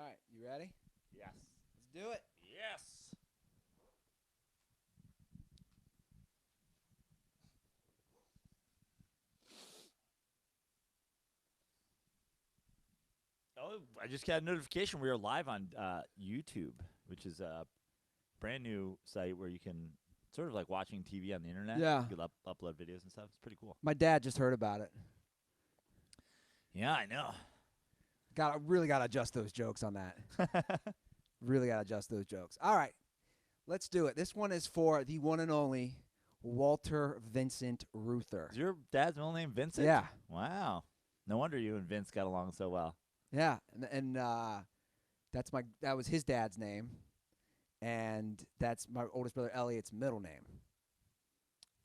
right, you ready? Yes. Let's do it. Yes. Oh, I just got a notification we are live on YouTube, which is a brand new site where you can sort of like watching TV on the internet. Yeah. You can upload videos and stuff. It's pretty cool. My dad just heard about it. Yeah, I know. Really got to adjust those jokes on that. Really got to adjust those jokes. All right, let's do it. This one is for the one and only Walter Vincent Ruther. Is your dad's middle name Vincent? Yeah. Wow. No wonder you and Vince got along so well. Yeah, and that was his dad's name, and that's my oldest brother Elliot's middle name.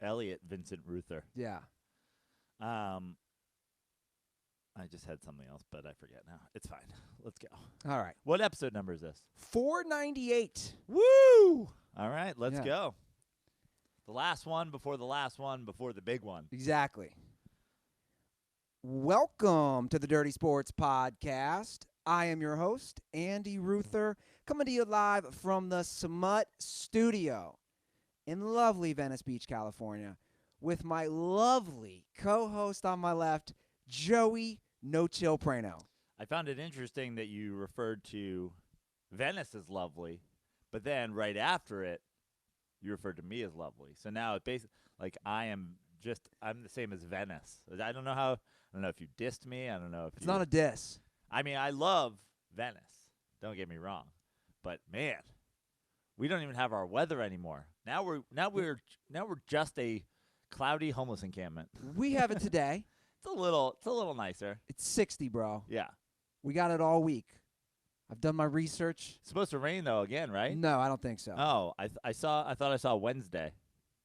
Elliot Vincent Ruther. Yeah. I just had something else, but I forget now. It's fine. Let's go. All right. What episode number is this? 498. Woo! All right, let's Yeah. go. The last one before the big one. Exactly. Welcome to the Dirty Sports Podcast. I am your host, Andy Ruther, coming to you live from the Smut Studio in lovely Venice Beach, California, with my lovely co-host on my left, Joey No Chill Prano. I found it interesting that you referred to Venice as lovely, but then right after it, you referred to me as lovely. So now it's basically like I'm the same as Venice. I don't know if you dissed me. I don't know if It's not a diss. I mean, I love Venice. Don't get me wrong, but man, we don't even have our weather anymore. Now we're just a cloudy homeless encampment. We have it today. It's a little nicer. It's 60, bro. Yeah. We got it all week. I've done my research. It's supposed to rain though again, right? No, I don't think so. Oh, I thought I saw Wednesday.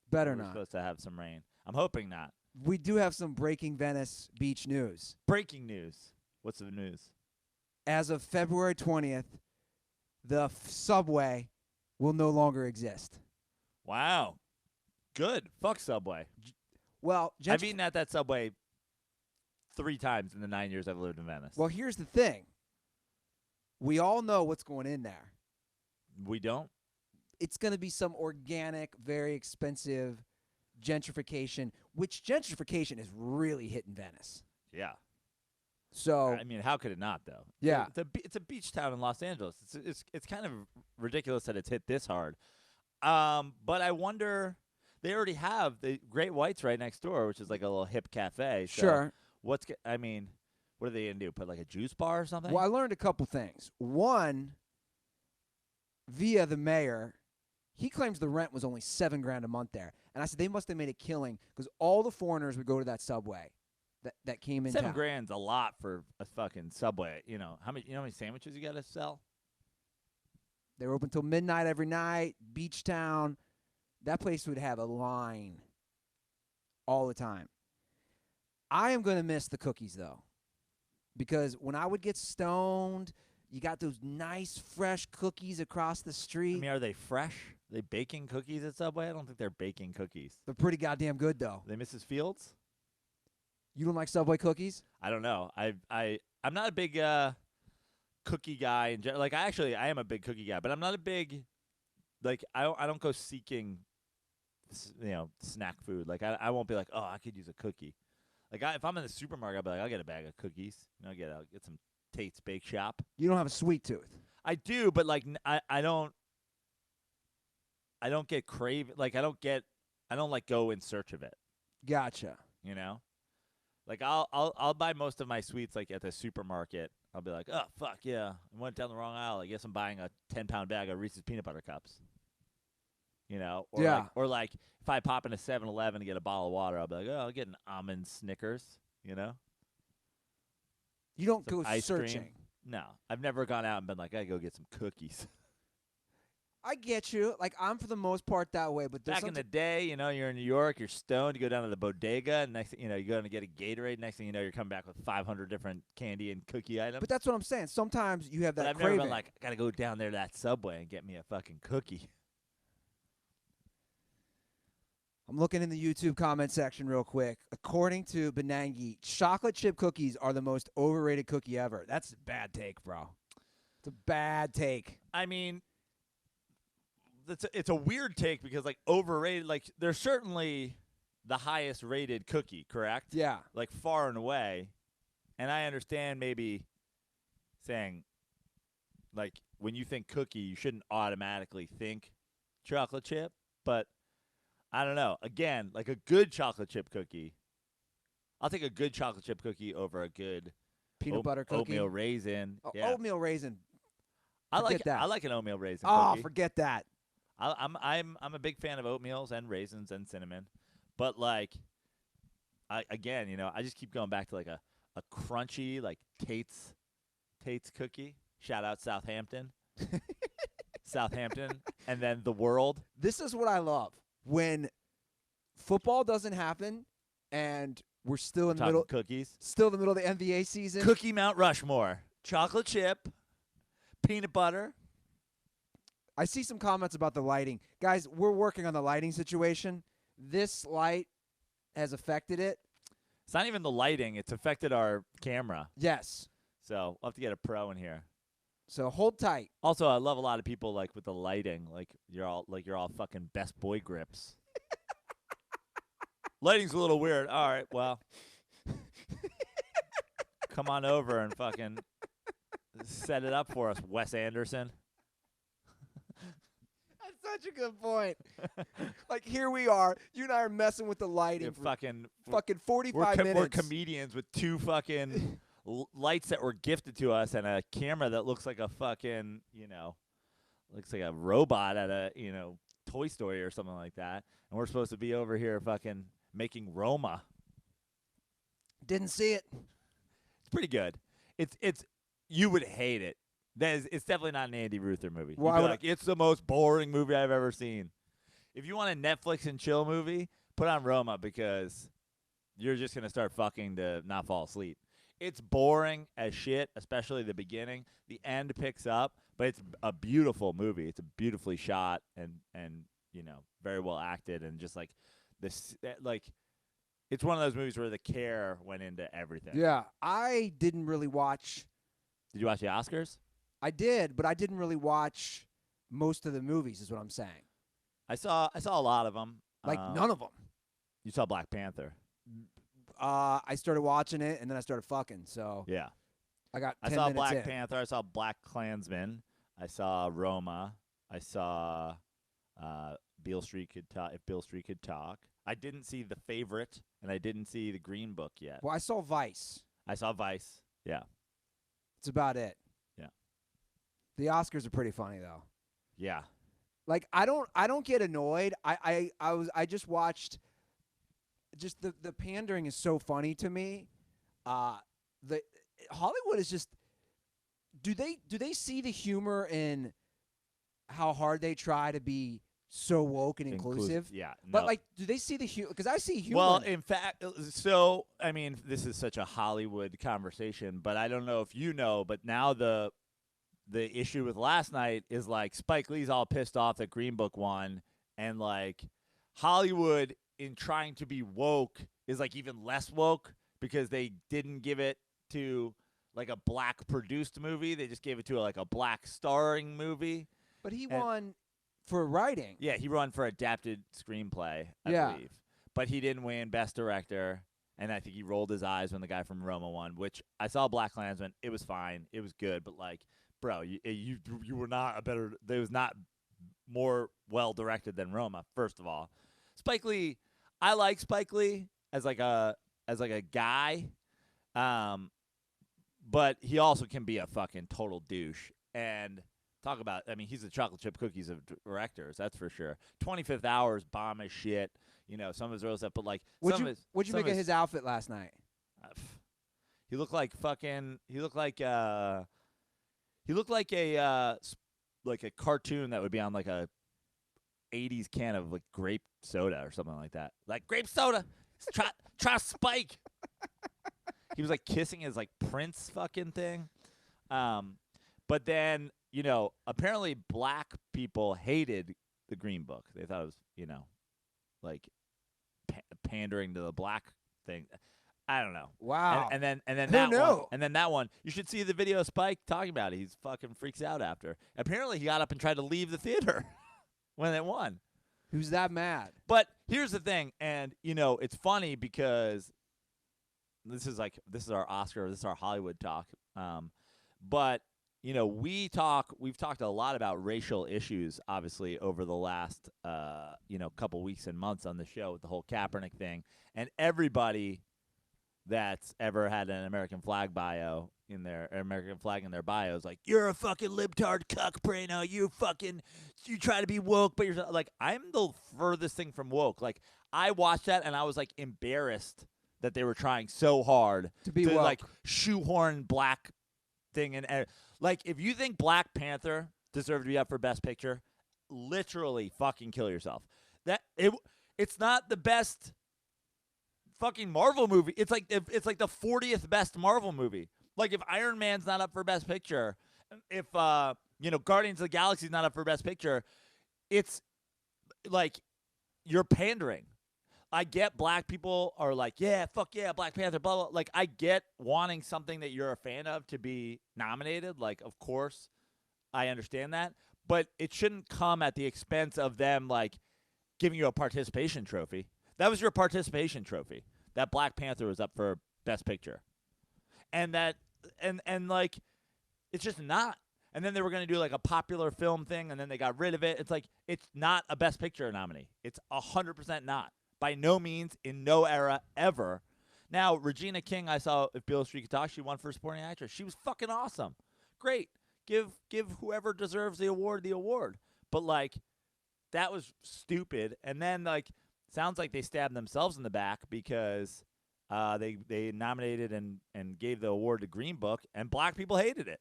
Better We're not. supposed to have some rain. I'm hoping not. We do have some breaking Venice Beach news. Breaking news. What's the news? As of February 20th, the subway will no longer exist. Wow. Good. Fuck Subway. Well, I've eaten at that Subway 3 times in the 9 years I've lived in Venice. Well, here's the thing. We all know what's going in there. We don't? It's going to be some organic, very expensive gentrification, which gentrification is really hitting Venice. Yeah. So, I mean, how could it not, though? Yeah. It's a beach town in Los Angeles. It's kind of ridiculous that it's hit this hard. But I wonder, they already have the Great Whites right next door, which is like a little hip cafe. So sure. what are they going to do? Put like a juice bar or something? Well, I learned a couple things. One, via the mayor, he claims the rent was only $7,000 a month there. And I said they must have made a killing because all the foreigners would go to that subway that came in town. $7,000's a lot for a fucking Subway. You know how many sandwiches you got to sell? They were open till midnight every night. Beach town. That place would have a line all the time. I am going to miss the cookies, though, because when I would get stoned, you got those nice, fresh cookies across the street. I mean, are they fresh? Are they baking cookies at Subway? I don't think they're baking cookies. They're pretty goddamn good, though. Are they Mrs. Fields? You don't like Subway cookies? I don't know. I'm not a big cookie guy. Like, I am a big cookie guy, but I'm not a big, like, I don't go seeking, snack food. Like, I won't be like, oh, I could use a cookie. Like, if I'm in the supermarket, I'll be like, I'll get a bag of cookies. I'll get some Tate's Bake Shop. You don't have a sweet tooth. I do, but like, I don't get crave. Like, I don't like go in search of it. Gotcha. You know, like I'll buy most of my sweets like at the supermarket. I'll be like, oh fuck yeah, I went down the wrong aisle. I guess I'm buying a 10-pound bag of Reese's peanut butter cups. You know, or Yeah. like if I pop into 7-Eleven to get a bottle of water, I'll be like, oh, I'll get an almond Snickers. You know, You don't some go ice searching. cream. No, I've never gone out and been like, I gotta go get some cookies. I get you. Like, I'm for the most part that way, but Back in the day, you're in New York, you're stoned, you go down to the bodega, and next thing you're going to get a Gatorade. Next thing you know, you're coming back with 500 different candy and cookie items. But that's what I'm saying. Sometimes you have that I've craving. never been like, I got to go down there to that Subway and get me a fucking cookie. I'm looking in the YouTube comment section real quick. According to Benangi, chocolate chip cookies are the most overrated cookie ever. That's a bad take, bro. It's a bad take. I mean, it's a weird take because like overrated. Like they're certainly the highest rated cookie, correct? Yeah. Like far and away. And I understand maybe saying like when you think cookie, you shouldn't automatically think chocolate chip, but I don't know. Again, like a good chocolate chip cookie. I'll take a good chocolate chip cookie over a good Peanut butter cookie. oatmeal raisin. Oh, Yeah. oatmeal raisin. I Forget that. like an oatmeal raisin Oh, cookie. forget that. I'm a big fan of oatmeals and raisins and cinnamon, but like, I just keep going back to like a crunchy like Tate's cookie. Shout out Southampton, and then the world. This is what I love when football doesn't happen and we're still in the middle. Cookies. Still in the middle of the NBA season. Cookie Mount Rushmore, chocolate chip, peanut butter. I see some comments about the lighting. Guys, we're working on the lighting situation. This light has affected it. It's not even the lighting; it's affected our camera. Yes. So we'll have to get a pro in here. So hold tight. Also, I love a lot of people like with the lighting, like you're all fucking best boy grips. Lighting's a little weird. All right, well, come on over and fucking set it up for us, Wes Anderson. That's such a good point. Like here we are. You and I are messing with the lighting You're for fucking 45 minutes. We're comedians with two fucking lights that were gifted to us and a camera that looks like a fucking, looks like a robot at a, Toy Story or something like that. And we're supposed to be over here fucking making Roma. Didn't see it. It's pretty good. It's you would hate it. It's definitely not an Andy Ruther movie. Why You'd be would like, it's the most boring movie I've ever seen. If you want a Netflix and chill movie, put on Roma because you're just going to start fucking to not fall asleep. It's boring as shit, especially the beginning. The end picks up, but it's a beautiful movie. It's a beautifully shot and very well acted and just like this it's one of those movies where the care went into everything. Yeah, I didn't really watch. Did you watch the Oscars? I did, but I didn't really watch most of the movies is what I'm saying. I saw a lot of them. Like none of them. You saw Black Panther. I started watching it and then I started fucking. So Yeah. I got 10 I saw minutes Black in. Panther. I saw Black Klansman. I saw Roma. I saw Beale Street Could Talk. If Beale Street Could Talk. I didn't see The Favorite, and I didn't see The Green Book yet. Well, I saw Vice. I saw Vice. Yeah. It's about it. Yeah. The Oscars are pretty funny though. Yeah. Like I don't get annoyed. I just watched. Just the pandering is so funny to me. The Hollywood is just. Do they see the humor in how hard they try to be so woke and inclusive? Yeah. No. But like, do they see the humor? Because I see humor. Well, in it. in fact, so I mean, this is such a Hollywood conversation, but I don't know if you know, but now the issue with last night is like Spike Lee's all pissed off that Green Book won, and like Hollywood in trying to be woke is like even less woke because they didn't give it to like a black produced movie. They just gave it to like a black starring movie. But he won for writing. Yeah, he won for adapted screenplay, I believe. But he didn't win Best Director, and I think he rolled his eyes when the guy from Roma won, which I saw Black Klansman. It was fine. It was good. But, like, bro, you were not a better – it was not more well-directed than Roma, first of all. Spike Lee – I like Spike Lee as like a guy, but he also can be a fucking total douche. And talk about, I mean, he's the chocolate chip cookies of directors, that's for sure. 25th Hour's bomb as shit. Some of his real stuff, but like, what'd you make of his outfit last night? He looked like fucking. He looked like a cartoon that would be on like a 80s can of like grape soda or something like that. Like grape soda. Try Spike. He was like kissing his like Prince fucking thing. But then, apparently black people hated the Green Book. They thought it was, like pandering to the black thing. I don't know. Wow. And then Who that one. knew? And then that one. You should see the video of Spike talking about it. He's fucking freaks out after. Apparently, he got up and tried to leave the theater when it won. Who's that mad? But here's the thing, and it's funny because this is our Oscar, this is our Hollywood talk. But we've talked a lot about racial issues, obviously, over the last couple weeks and months on the show with the whole Kaepernick thing, and everybody that's ever had an American flag in their bio is like, you're a fucking libtard cuck, Prano. You try to be woke, but you're like, I'm the furthest thing from woke. Like, I watched that and I was like embarrassed that they were trying so hard To be woke. like shoehorn black thing and like, if you think Black Panther deserved to be up for Best Picture, literally fucking kill yourself. It's not the best fucking Marvel movie. It's like the 40th best Marvel movie. Like, if Iron Man's not up for Best Picture, if Guardians of the Galaxy's not up for Best Picture, it's like you're pandering. I get black people are like, yeah, fuck yeah, Black Panther, blah, blah. Like, I get wanting something that you're a fan of to be nominated. Like, of course, I understand that. But it shouldn't come at the expense of them, like, giving you a participation trophy. That was your participation trophy. That Black Panther was up for Best Picture. And like, it's just not. And then they were going to do, like, a popular film thing, and then they got rid of it. It's like, it's not a Best Picture nominee. It's 100% not. By no means, in no era, ever. Now, Regina King, I saw, if Beale Street could talk, she won for supporting actress. She was fucking awesome. Great. Give whoever deserves the award. But, like, that was stupid. And then, like, sounds like they stabbed themselves in the back because they nominated and gave the award to Green Book, and black people hated it.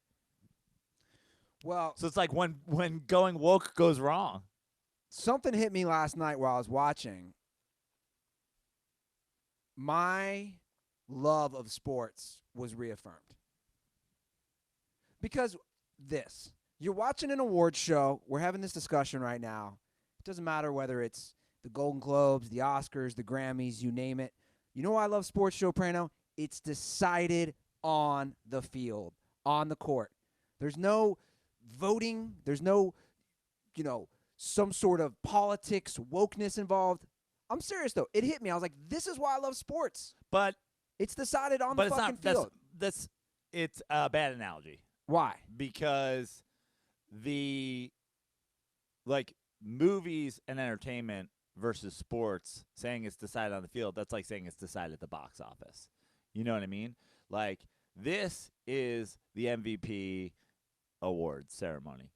Well, So it's like when going woke goes wrong. something hit me last night while I was watching. My love of sports was reaffirmed. Because you're watching an awards show. We're having this discussion right now. It doesn't matter whether it's the Golden Globes, the Oscars, the Grammys, you name it. You know why I love sports show, Prano? It's decided on the field, on the court. There's no voting. There's no, some sort of politics, wokeness involved. I'm serious, though. It hit me. I was like, this is why I love sports. But It's decided on the fucking field. It's a bad analogy. Why? Because movies and entertainment versus sports, saying it's decided on the field, that's like saying it's decided at the box office. You know what I mean? Like, this is the MVP awards ceremony,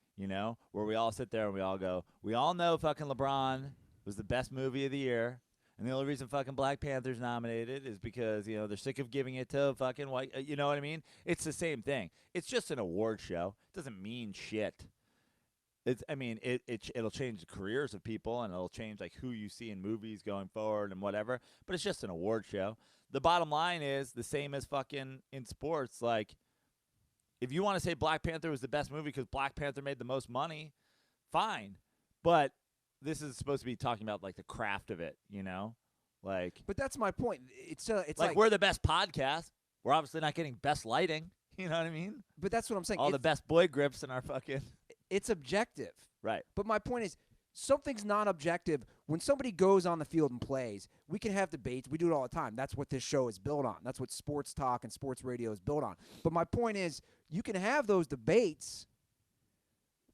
where we all sit there and we all go, we all know fucking LeBron was the best movie of the year. And the only reason fucking Black Panther's nominated is because, they're sick of giving it to fucking white, you know what I mean? It's the same thing. It's just an award show. It doesn't mean shit. It'll change the careers of people, and it'll change, like, who you see in movies going forward and whatever. But it's just an award show. The bottom line is the same as fucking in sports. Like, if you want to say Black Panther was the best movie because Black Panther made the most money, fine. But this is supposed to be talking about, like, the craft of it, Like, But that's my point. It's like we're the best podcast. We're obviously not getting best lighting. You know what I mean? But that's what I'm saying. All the best boy grips in our fucking... It's objective. Right. But my point is, something's not objective. When somebody goes on the field and plays, we can have debates. We do it all the time. That's what this show is built on. That's what sports talk and sports radio is built on. But my point is, you can have those debates,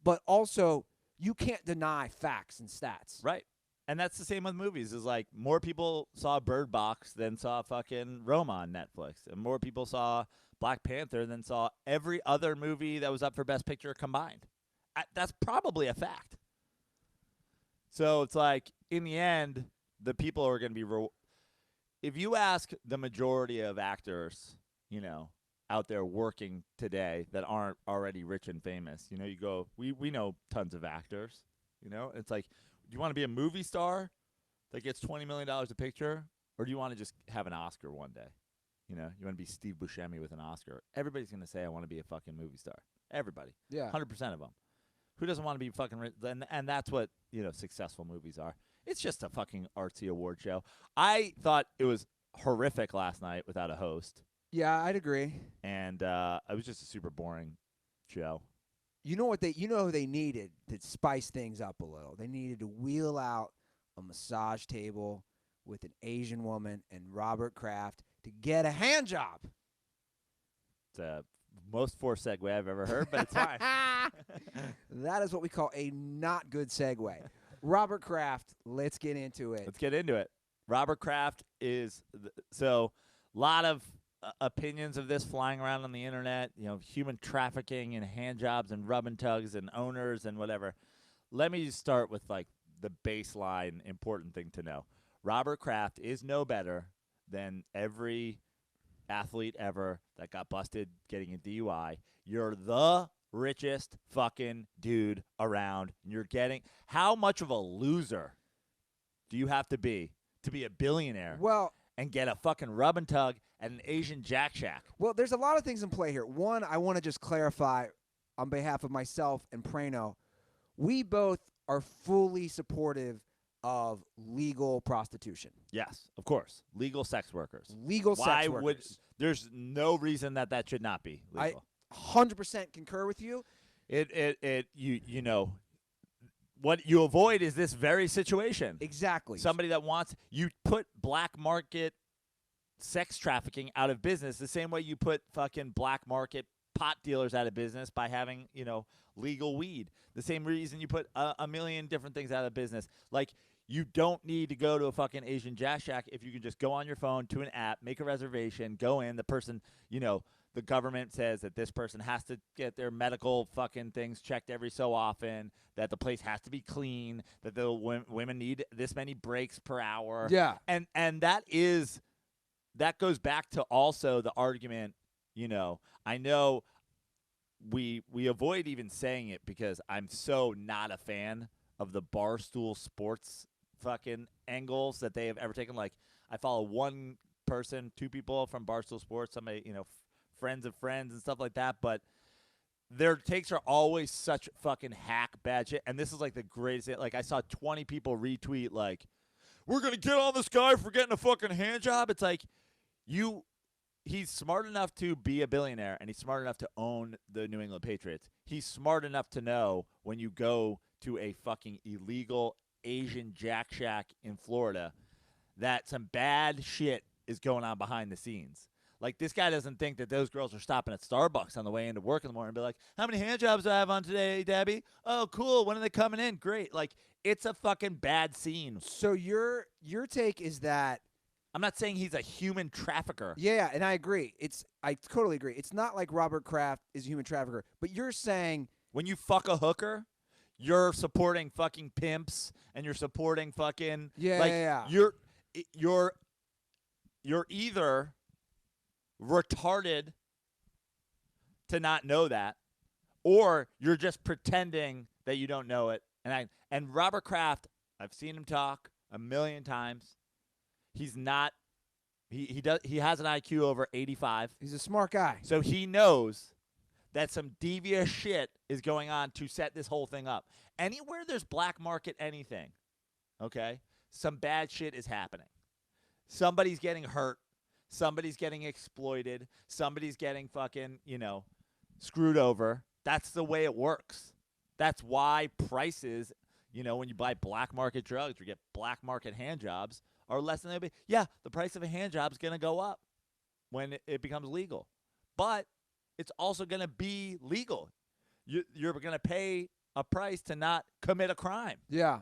but also you can't deny facts and stats. Right. And that's the same with movies. Is like more people saw Bird Box than saw fucking Roma on Netflix. And more people saw Black Panther than saw every other movie that was up for Best Picture combined. That's probably a fact. So it's like, in the end, the people are going to be... if you ask the majority of actors, out there working today that aren't already rich and famous, you go, we know tons of actors, It's like, do you want to be a movie star that gets $20 million a picture? Or do you want to just have an Oscar one day? You want to be Steve Buscemi with an Oscar. Everybody's going to say, I want to be a fucking movie star. Everybody. Yeah. 100% of them. Who doesn't want to be fucking rich? And that's what, successful movies are. It's just a fucking artsy award show. I thought it was horrific last night without a host, Yeah, I'd agree. and it was just a super boring show. You know what they needed to spice things up a little. They needed to wheel out a massage table with an Asian woman and Robert Kraft to get a hand job. It's the most forced segue I've ever heard, but it's fine. That is what we call a not good segue. Robert Kraft, let's get into it. Let's get into it. Robert Kraft is so a lot of opinions of this flying around on the internet, human trafficking and hand jobs and rub and tugs and owners and whatever. Let me start with like the baseline important thing to know. Robert Kraft is no better than every athlete ever that got busted getting a DUI. You're the richest fucking dude around. You're getting how much of a loser do you have to be a billionaire? Well, and get a fucking rub and tug at an Asian Jack Shack. Well, there's a lot of things in play here. One, I want to just clarify on behalf of myself and Prano, we both are fully supportive of legal prostitution. Yes, of course. Legal sex workers. Legal sex workers. There's no reason that should not be legal. I 100% concur with you. You know, what you avoid is this very situation. Exactly. Somebody that you put black market sex trafficking out of business the same way you put fucking black market pot dealers out of business by having, legal weed. The same reason you put a million different things out of business. Like, you don't need to go to a fucking Asian Jack Shack if you can just go on your phone to an app, make a reservation, go in. The person, the government says that this person has to get their medical fucking things checked every so often, that the place has to be clean, that the women need this many breaks per hour. Yeah. And that goes back to also the argument, I know we avoid even saying it because I'm so not a fan of the Barstool Sports fucking angles that they have ever taken. Like, I follow one person, two people from Barstool Sports, somebody, friends of friends and stuff like that, but their takes are always such fucking hack bad shit. And this is like the greatest. Like, I saw 20 people retweet like, we're going to get on this guy for getting a fucking hand job. It's like, he's smart enough to be a billionaire, and he's smart enough to own the New England Patriots. He's smart enough to know when you go to a fucking illegal Asian Jack Shack in Florida that some bad shit is going on behind the scenes. Like, this guy doesn't think that those girls are stopping at Starbucks on the way into work in the morning and be like, how many hand jobs do I have on today, Debbie? Oh, cool. When are they coming in? Great. Like, it's a fucking bad scene. So your take is that I'm not saying he's a human trafficker. Yeah, and I agree. I totally agree. It's not like Robert Kraft is a human trafficker, but you're saying when you fuck a hooker, you're supporting fucking pimps and you're supporting fucking yeah. You're either retarded to not know that, or you're just pretending that you don't know it. And Robert Kraft, I've seen him talk a million times. He's not. He has an IQ over 85. He's a smart guy. So he knows that some devious shit is going on to set this whole thing up. Anywhere there's black market anything, okay, some bad shit is happening. Somebody's getting hurt. Somebody's getting exploited. Somebody's getting fucking, screwed over. That's the way it works. That's why prices, when you buy black market drugs or get black market hand jobs, are less than they be. Yeah, the price of a hand job is going to go up when it becomes legal. But it's also going to be legal. You're going to pay a price to not commit a crime. Yeah.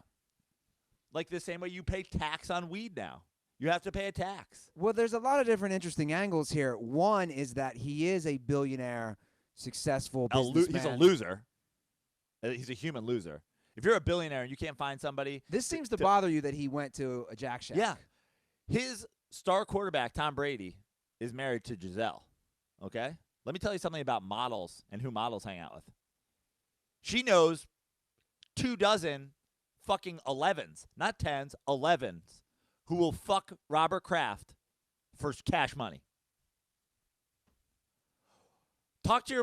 Like the same way you pay tax on weed now. You have to pay a tax. Well, there's a lot of different interesting angles here. One is that he is a billionaire, successful businessman. He's a loser. He's a human loser. If you're a billionaire and you can't find somebody. This seems to bother you that he went to a Jack Shack. Yeah. His star quarterback, Tom Brady, is married to Giselle. Okay? Let me tell you something about models and who models hang out with. She knows 24 fucking 11s, not 10s, 11s, who will fuck Robert Kraft for cash money. Talk to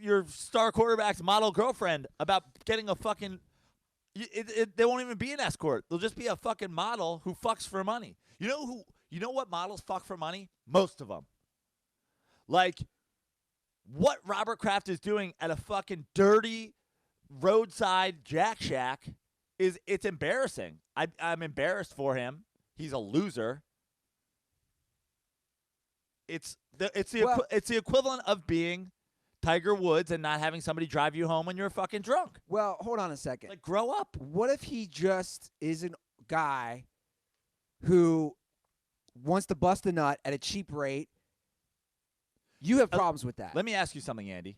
your star quarterback's model girlfriend about getting a fucking. They won't even be an escort. They'll just be a fucking model who fucks for money. You You know what models fuck for money? Most of them. Like, what Robert Kraft is doing at a fucking dirty roadside Jack Shack it's embarrassing. I'm embarrassed for him. He's a loser. It's the equivalent of being Tiger Woods and not having somebody drive you home when you're fucking drunk. Well, hold on a second. Like, grow up. What if he just is a guy who wants to bust a nut at a cheap rate? You have problems with that. Let me ask you something, Andy.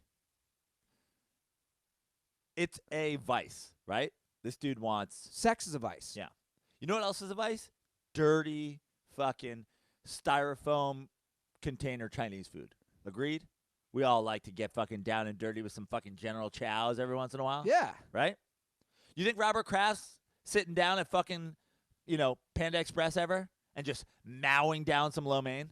It's a vice, right? This dude wants... Sex is a vice. Yeah. You know what else is a vice? Dirty fucking styrofoam container Chinese food. Agreed? We all like to get fucking down and dirty with some fucking General Chow's every once in a while. Yeah. Right? You think Robert Kraft's sitting down at fucking, Panda Express ever and just mowing down some lo mein?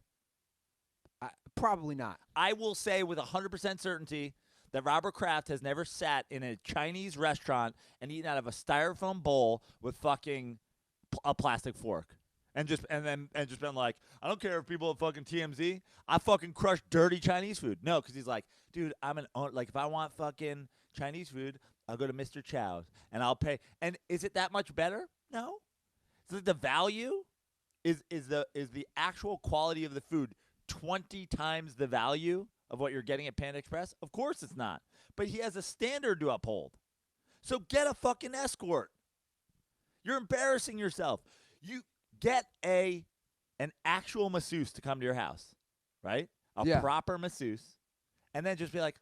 Probably not. I will say with 100% certainty that Robert Kraft has never sat in a Chinese restaurant and eaten out of a styrofoam bowl with fucking a plastic fork. And just been like, I don't care if people at fucking TMZ, I fucking crush dirty Chinese food. No, because he's like, dude, if I want fucking Chinese food, I'll go to Mr. Chow's and I'll pay. And is it that much better? No. So the value is the actual quality of the food 20 times the value of what you're getting at Panda Express? Of course it's not. But he has a standard to uphold. So get a fucking escort. You're embarrassing yourself. You get an actual masseuse to come to your house, right? A proper masseuse. And then just be like,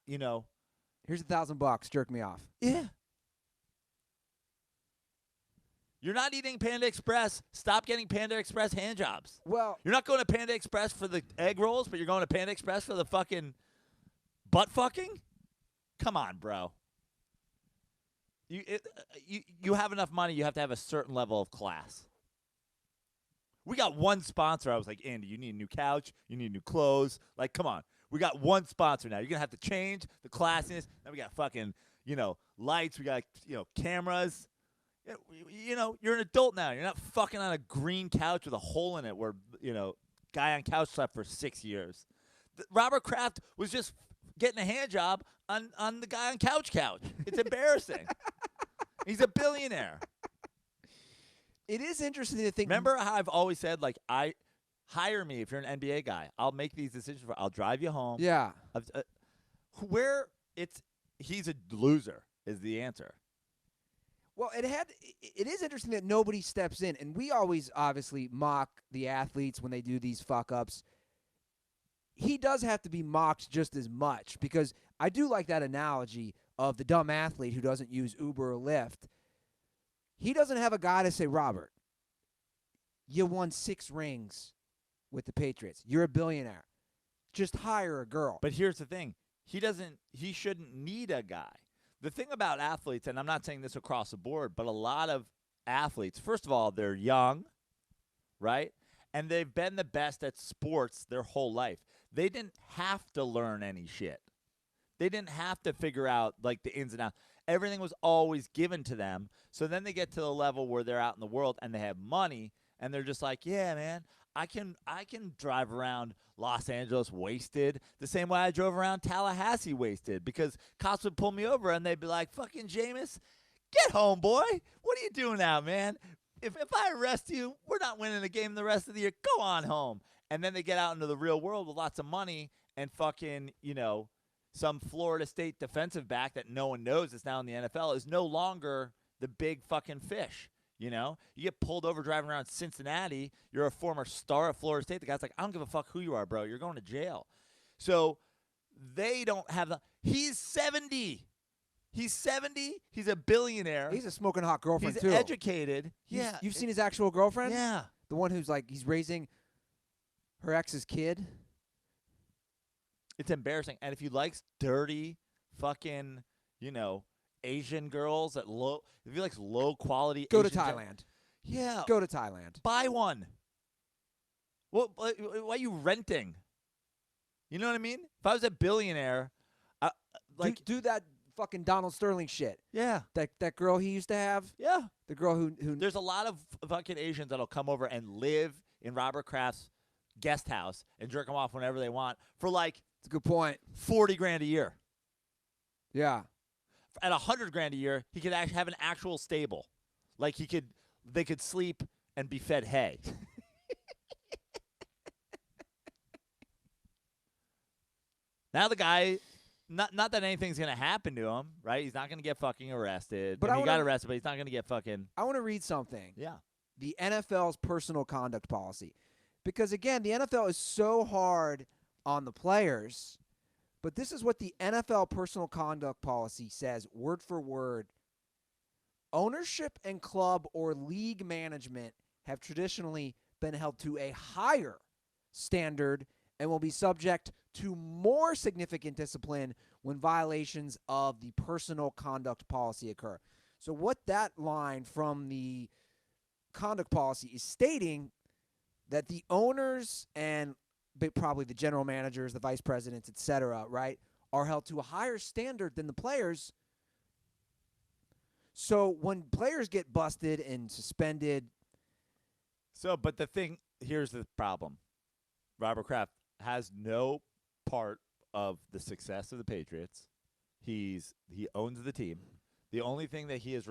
here's $1,000, jerk me off. Yeah. You're not eating Panda Express. Stop getting Panda Express hand jobs. Well, you're not going to Panda Express for the egg rolls, but you're going to Panda Express for the fucking butt fucking? Come on, bro. You have enough money. You have to have a certain level of class. We got one sponsor. I was like, Andy, you need a new couch. You need new clothes. Like, come on. We got one sponsor now. You're going to have to change the classiness. Now we got fucking, lights. We got, cameras. You're an adult now. You're not fucking on a green couch with a hole in it where, guy on couch slept for 6 years. Robert Kraft was just getting a hand job on the guy on couch. It's embarrassing. He's a billionaire. It is interesting to think. Remember how I've always said, like, hire me if you're an NBA guy. I'll make these decisions. I'll drive you home. Yeah. He's a loser is the answer. Well, it is interesting that nobody steps in, and we always obviously mock the athletes when they do these fuck-ups. He does have to be mocked just as much, because I do like that analogy of the dumb athlete who doesn't use Uber or Lyft. He doesn't have a guy to say, Robert, you won 6 rings with the Patriots. You're a billionaire. Just hire a girl. But here's the thing. He shouldn't need a guy. The thing about athletes, and I'm not saying this across the board, but a lot of athletes, first of all, they're young, right? And they've been the best at sports their whole life. They didn't have to learn any shit. They didn't have to figure out, like, the ins and outs. Everything was always given to them. So then they get to the level where they're out in the world and they have money, and they're just like, yeah, man, I can drive around Los Angeles wasted the same way I drove around Tallahassee wasted, because cops would pull me over and they'd be like, fucking Jameis, get home, boy. What are you doing out, man? If I arrest you, we're not winning the game the rest of the year. Go on home. And then they get out into the real world with lots of money and fucking, some Florida State defensive back that no one knows is now in the NFL is no longer the big fucking fish. You get pulled over driving around Cincinnati. You're a former star at Florida State. The guy's like, I don't give a fuck who you are, bro. You're going to jail. So they don't have He's 70. He's 70. He's a billionaire. He's a smoking hot girlfriend, He's too. Educated. Yeah. You've seen his actual girlfriend? Yeah. The one who's like, he's raising her ex's kid? It's embarrassing. And if he likes dirty fucking, Asian girls if he likes low quality Go Asian to Thailand. Yeah. Go to Thailand. Buy one. Why are you renting? You know what I mean? If I was a billionaire, do that fucking Donald Sterling shit. Yeah. That girl he used to have. Yeah. The girl who There's a lot of fucking Asians that'll come over and live in Robert Kraft's guest house and jerk them off whenever they want for like It's a good point. $40,000 a year. Yeah. At $100,000 a year, he could actually have an actual stable. Like they could sleep and be fed hay. Now the guy, not that anything's gonna happen to him, right? He's not gonna get fucking arrested. But He got arrested, but he's not gonna get fucking. I want to read something. Yeah. The NFL's personal conduct policy. Because, again, the NFL is so hard on the players, but this is what the NFL personal conduct policy says, word for word. Ownership and club or league management have traditionally been held to a higher standard and will be subject to more significant discipline when violations of the personal conduct policy occur. So what that line from the conduct policy is stating that the owners and probably the general managers, the vice presidents, et cetera, right, are held to a higher standard than the players. So when players get busted and suspended. But here's the problem. Robert Kraft has no part of the success of the Patriots. He owns the team. The only thing that he is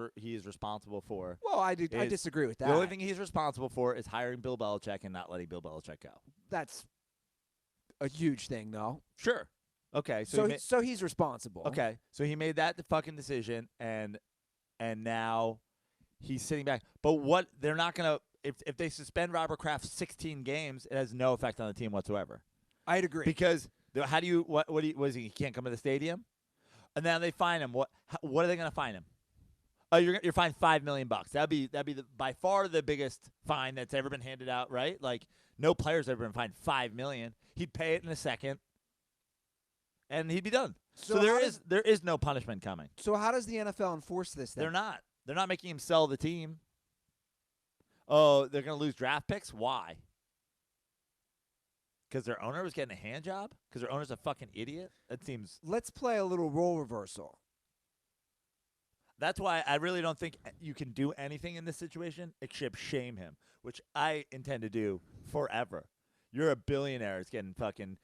responsible for. Well, I disagree with that. The only thing he's responsible for is hiring Bill Belichick and not letting Bill Belichick go. That's a huge thing, though. Sure. Okay. So he's responsible. Okay. So he made that fucking decision, and now he's sitting back. But what they're not gonna if they suspend Robert Kraft 16 games, it has no effect on the team whatsoever. I'd agree. Because how do you what is he? He can't come to the stadium, and now they fine him. What are they gonna fine him? Oh, you're fined $5 million. That'd be by far the biggest fine that's ever been handed out. Right? Like no player's ever been fined $5 million. He'd pay it in a second, and he'd be done. So there is no punishment coming. So how does the NFL enforce this then? They're not making him sell the team. Oh, they're going to lose draft picks? Why? Because their owner was getting a hand job? Because their owner's a fucking idiot? That seems... Let's play a little role reversal. That's why I really don't think you can do anything in this situation except shame him, which I intend to do forever. You're a billionaire. It's getting fucking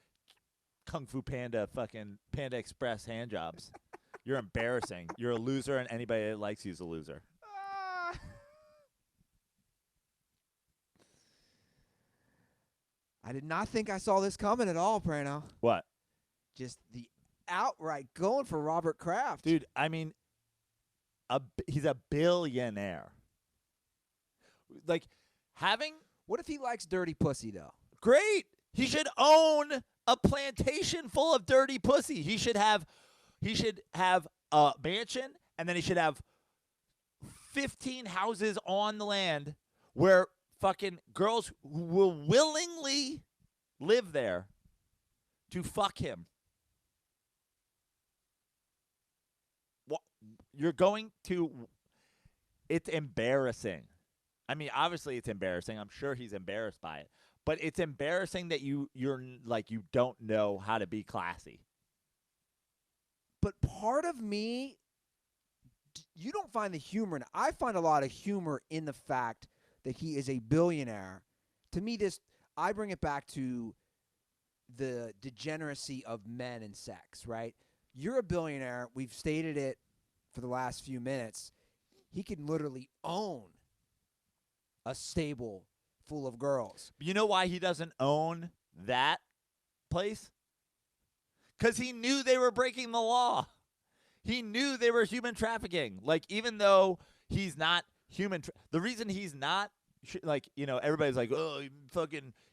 Kung Fu Panda, fucking Panda Express hand jobs. You're embarrassing. You're a loser, and anybody that likes you is a loser. I did not think I saw this coming at all, Prano. What? Just the outright going for Robert Kraft. Dude, I mean, he's a billionaire. Like, What if he likes dirty pussy, though? Great. He should own a plantation full of dirty pussy. He should have a mansion, and then he should have 15 houses on the land where fucking girls who will willingly live there to fuck him. What you're going to? It's embarrassing. I mean, obviously it's embarrassing. I'm sure he's embarrassed by it. But it's embarrassing that you're like you don't know how to be classy. But part of me, you don't find the humor in it. I find a lot of humor in the fact that he is a billionaire. To me, I bring it back to the degeneracy of men and sex, right? You're a billionaire. We've stated it for the last few minutes. He can literally own a stable full of girls. You know why he doesn't own that place? Because he knew they were breaking the law. He knew they were human trafficking. Like, even though he's not human, the reason he's not, like, you know, everybody's like, oh,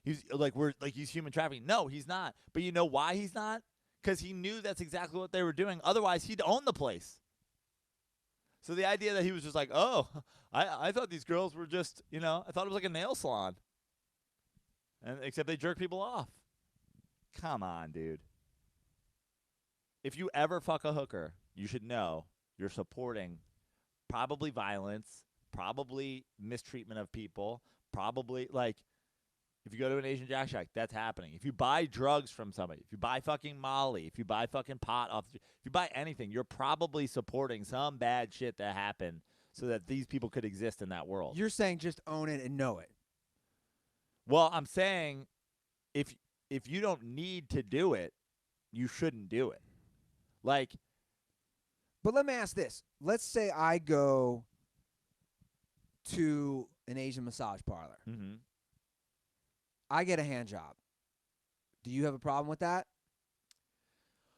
he's human trafficking. No, he's not. But you know why he's not? Because he knew that's exactly what they were doing. Otherwise, he'd own the place. So the idea that he was just like, oh, I thought these girls were just, you know, I thought it was like a nail salon. And except they jerk people off. Come on, dude. If you ever fuck a hooker, you should know you're supporting probably violence, probably mistreatment of people, probably, like, if you go to an Asian Jack Shack, that's happening. If you buy drugs from somebody, if you buy fucking Molly, if you buy fucking pot off, if you buy anything, you're probably supporting some bad shit that happened so that these people could exist in that world. You're saying just own it and know it. Well, I'm saying if you don't need to do it, you shouldn't do it. Like, But let me ask this. Let's say I go to an Asian massage parlor. mm-hmm. I get a hand job. Do you have a problem with that?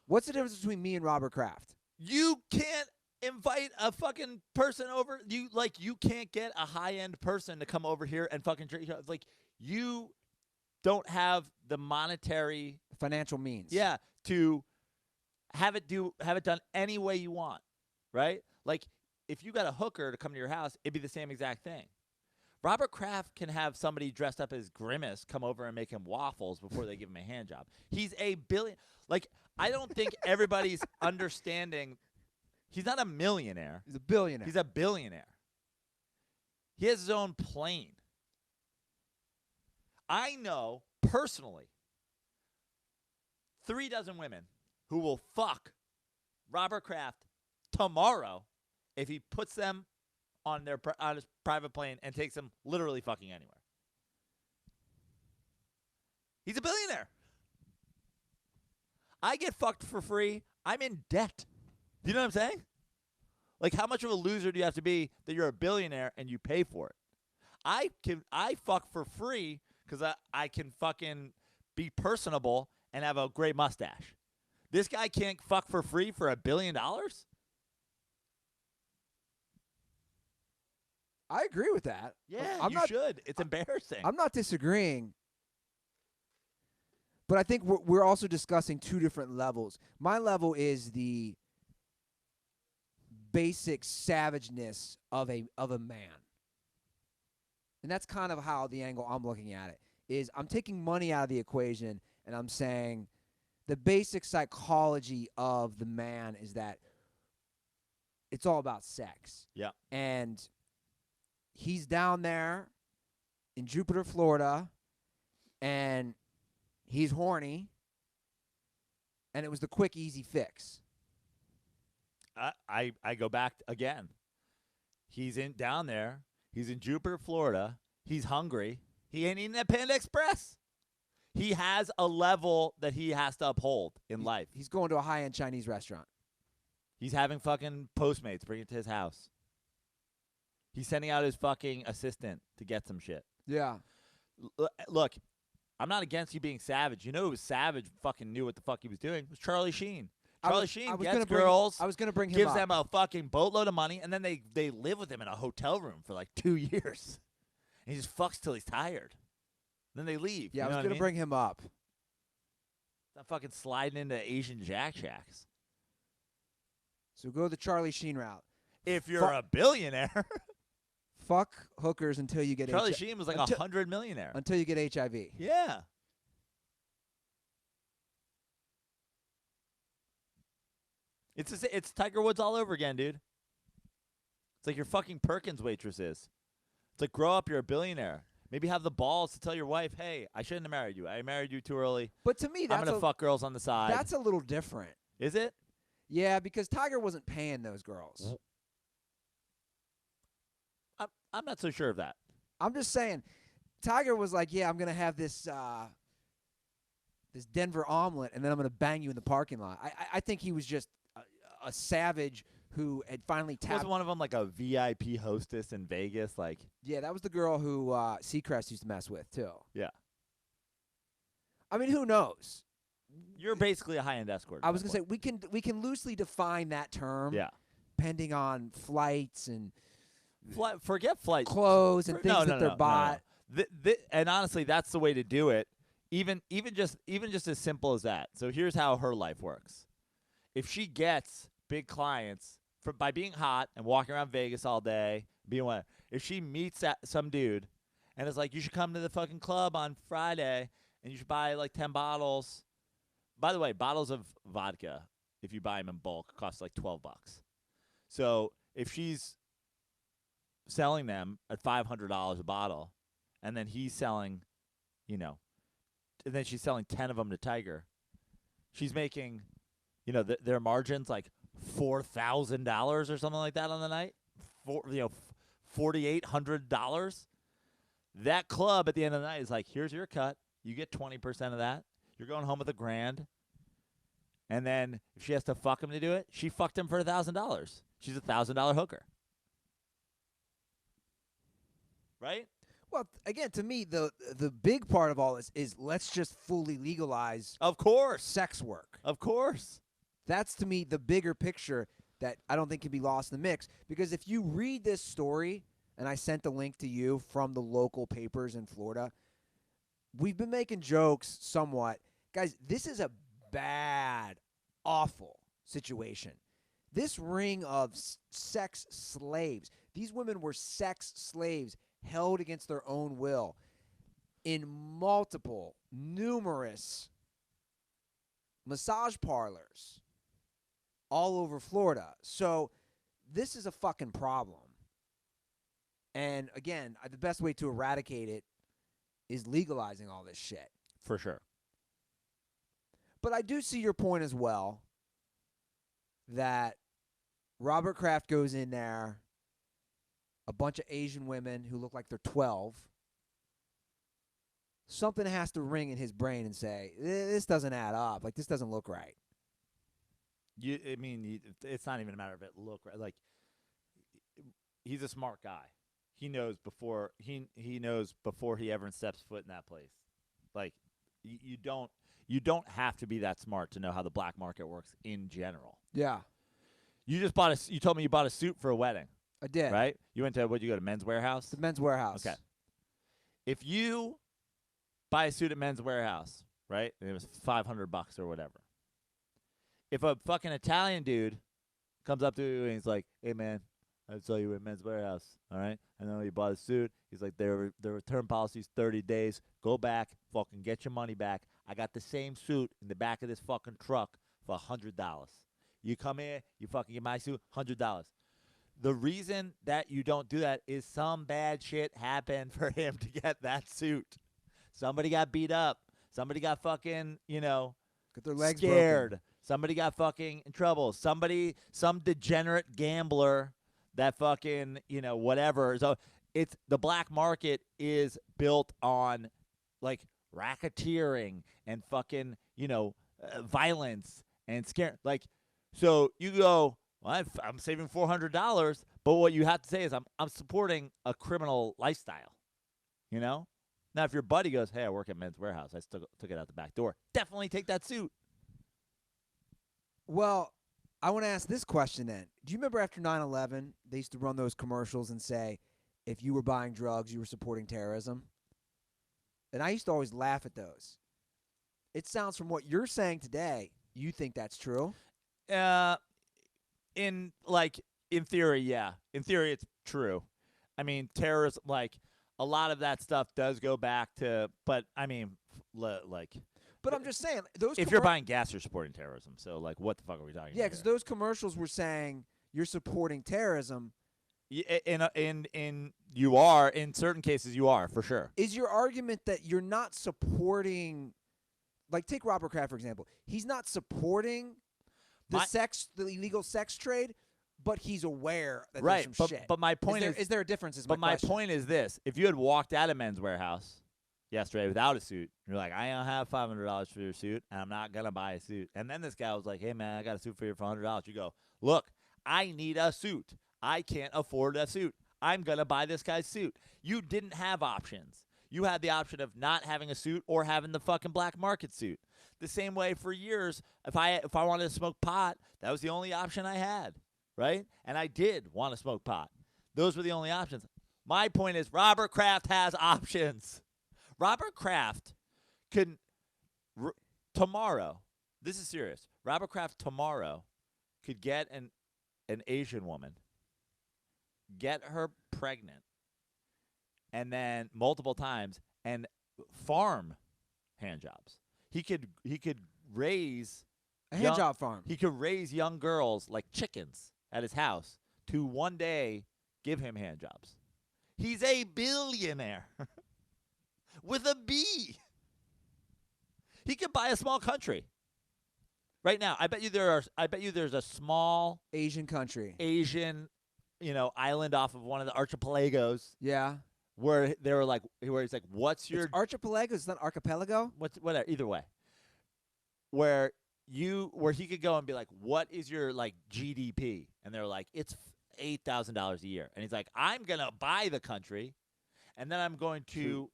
What's the difference between me and Robert Kraft? You can't invite a fucking person over. You can't get a high-end person to come over here and fucking drink. Like, you don't have the monetary Financial means. Yeah, to have it done any way you want, right? Like, if you got a hooker to come to your house, it'd be the same exact thing. Robert Kraft can have somebody dressed up as Grimace come over and make him waffles before they give him a hand job. He's a billion. Like, I don't think everybody's understanding. He's not a millionaire. He's a billionaire. He's a billionaire. He has his own plane. I know personally 3 dozen women who will fuck Robert Kraft tomorrow if he puts them on his private plane and takes them literally fucking anywhere. He's a billionaire. I get fucked for free. I'm in debt. Do you know what I'm saying? Like, how much of a loser do you have to be that you're a billionaire and you pay for it? I fuck for free because I can fucking be personable and have a great mustache. This guy can't fuck for free for $1 billion? I agree with that. Yeah, you should. It's embarrassing. I'm not disagreeing. But I think we're also discussing two different levels. My level is the basic savageness of a man. And that's kind of how the angle I'm looking at it is. I'm taking money out of the equation and I'm saying the basic psychology of the man is that it's all about sex. Yeah. And he's down there in Jupiter, Florida, and he's horny, and it was the quick, easy fix. I go back again. He's down there. He's in Jupiter, Florida. He's hungry. He ain't eating that Panda Express. He has a level that he has to uphold in life. He's going to a high-end Chinese restaurant. He's having fucking Postmates bring it to his house. He's sending out his fucking assistant to get some shit. Yeah. Look, I'm not against you being savage. You know who was savage, fucking knew what the fuck he was doing? It was Charlie Sheen. Charlie Sheen gets girls. I was going to bring him gives up. them a fucking boatload of money, and then they live with him in a hotel room for like 2 years. And he just fucks till he's tired. Then they leave. Yeah, you know I was going to bring him up. Not fucking sliding into Asian Jack Shacks. So go the Charlie Sheen route. If you're a billionaire. Fuck hookers until you get Charlie Sheen was like 100 millionaire. Until you get HIV. Yeah. It's Tiger Woods all over again, dude. It's like your fucking Perkins waitresses. It's like, grow up, you're a billionaire. Maybe have the balls to tell your wife, hey, I shouldn't have married you. I married you too early. But to me, I'm going to fuck girls on the side. That's a little different. Is it? Yeah, because Tiger wasn't paying those girls. I'm not so sure of that. I'm just saying, Tiger was like, yeah, I'm going to have this this Denver omelet, and then I'm going to bang you in the parking lot. I think he was just a savage who had finally tapped. Wasn't one of them like a VIP hostess in Vegas? Like, yeah, that was the girl who Seacrest used to mess with, too. Yeah. I mean, who knows? You're basically a high-end escort. I was going to say, we can loosely define that term. Yeah. Depending on flights and forget flight clothes and things that they're bought. And honestly, that's the way to do it. Even just as simple as that. So here's how her life works. If she gets big clients by being hot and walking around Vegas all day, if she meets some dude and is like, you should come to the fucking club on Friday and you should buy like 10 bottles. By the way, bottles of vodka, if you buy them in bulk, cost like $12. So if she's selling them at $500 a bottle, and then he's selling, and then she's selling 10 of them to Tiger, she's making, their margins like $4,000 or something like that on the night, $4,800. That club at the end of the night is like, here's your cut. You get 20% of that. You're going home with $1,000. And then if she has to fuck him to do it, she fucked him for $1,000. She's a $1,000 hooker. Right? Well, again, to me, the big part of all this is let's just fully legalize Of course. sex work. Of course. That's, to me, the bigger picture that I don't think can be lost in the mix. Because if you read this story, and I sent the link to you from the local papers in Florida, we've been making jokes somewhat. Guys, this is a bad, awful situation. This ring of sex slaves, these women were sex slaves held against their own will in numerous massage parlors all over Florida. So this is a fucking problem. And again, the best way to eradicate it is legalizing all this shit. For sure. But I do see your point as well that Robert Kraft goes in there, a bunch of Asian women who look like they're 12. Something has to ring in his brain and say, this doesn't add up. Like, this doesn't look right. It's not even a matter of it look right. Like, he's a smart guy. He knows before he knows before he ever steps foot in that place. Like, you don't have to be that smart to know how the black market works in general. Yeah. You told me you bought a suit for a wedding. I did. Right? You went to, you go to Men's Warehouse? The Men's Warehouse. Okay. If you buy a suit at Men's Warehouse, right, and it was $500 or whatever, if a fucking Italian dude comes up to you and he's like, hey, man, I saw you at Men's Warehouse, all right? I know you bought a suit. He's like, their return policy is 30 days. Go back, fucking get your money back. I got the same suit in the back of this fucking truck for $100. You come here, you fucking get my suit, $100. The reason that you don't do that is some bad shit happened for him to get that suit. Somebody got beat up. Somebody got fucking, Got their legs scared. broken. Somebody got fucking in trouble. Some degenerate gambler that fucking, whatever. So it's the black market is built on like racketeering and fucking, violence and scare. Like, so you go, well, I'm saving $400, but what you have to say is I'm supporting a criminal lifestyle, Now, if your buddy goes, hey, I work at Men's Warehouse, I took it out the back door, definitely take that suit. Well, I want to ask this question then. Do you remember after 9/11, they used to run those commercials and say, if you were buying drugs, you were supporting terrorism? And I used to always laugh at those. It sounds from what you're saying today, you think that's true? In theory, yeah. In theory, it's true. I mean, terrorism, like, a lot of that stuff does go back to, but, I mean, like. But I'm just saying, those. If you're buying gas, you're supporting terrorism. So, like, what the fuck are we talking about? Yeah, because those commercials were saying you're supporting terrorism. In you are, in certain cases, you are, for sure. Is your argument that you're not supporting, like, take Robert Kraft, for example. He's not supporting the illegal sex trade, but he's aware that there's some shit. But my point is there a difference? But my point is this: if you had walked out of Men's Warehouse yesterday without a suit, you're like, I don't have $500 for your suit, and I'm not gonna buy a suit. And then this guy was like, hey man, I got a suit for you for $100. You go, look, I need a suit. I can't afford a suit. I'm gonna buy this guy's suit. You didn't have options. You had the option of not having a suit or having the fucking black market suit. The same way for years, if I wanted to smoke pot, that was the only option I had, right? And I did want to smoke pot. Those were the only options. My point is Robert Kraft has options. Robert Kraft could tomorrow, this is serious, Robert Kraft tomorrow could get an Asian woman, get her pregnant, and then multiple times, and farm hand jobs. He could raise a hand job farm. He could raise young girls like chickens at his house to one day give him hand jobs. He's a billionaire with a B. He could buy a small country. Right now, I bet you there's a small Asian country. Asian, island off of one of the archipelagos. Yeah. where they were like, where he's like, "What's your It's archipelago. It's not archipelago. whatever?" Either way, where he could go and be like, "What is your like GDP?" And they're like, "It's $8,000 a year." And he's like, "I'm gonna buy the country, and then I'm going to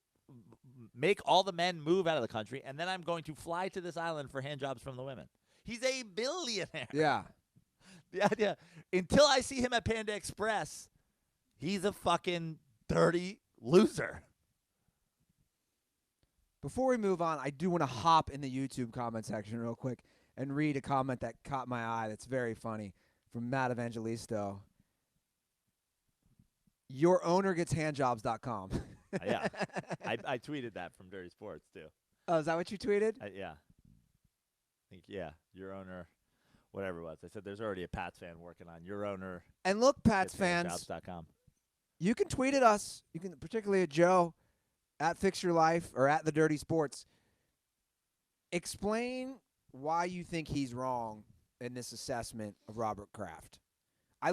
make all the men move out of the country, and then I'm going to fly to this island for hand jobs from the women." He's a billionaire. Yeah. The idea, until I see him at Panda Express, he's a fucking dirty loser. Before we move on, I do want to hop in the YouTube comment section real quick and read a comment that caught my eye that's very funny from Matt Evangelisto. Your owner gets handjobs.com. Yeah. I tweeted that from Dirty Sports, too. Oh, is that what you tweeted? Yeah. I think, yeah, your owner, whatever it was. I said there's already a Pats fan working on your owner. And look, Pats fans, handjobs.com. you can tweet at us. You can, particularly at Joe, at Fix Your Life, or at The Dirty Sports. Explain why you think he's wrong in this assessment of Robert Kraft. I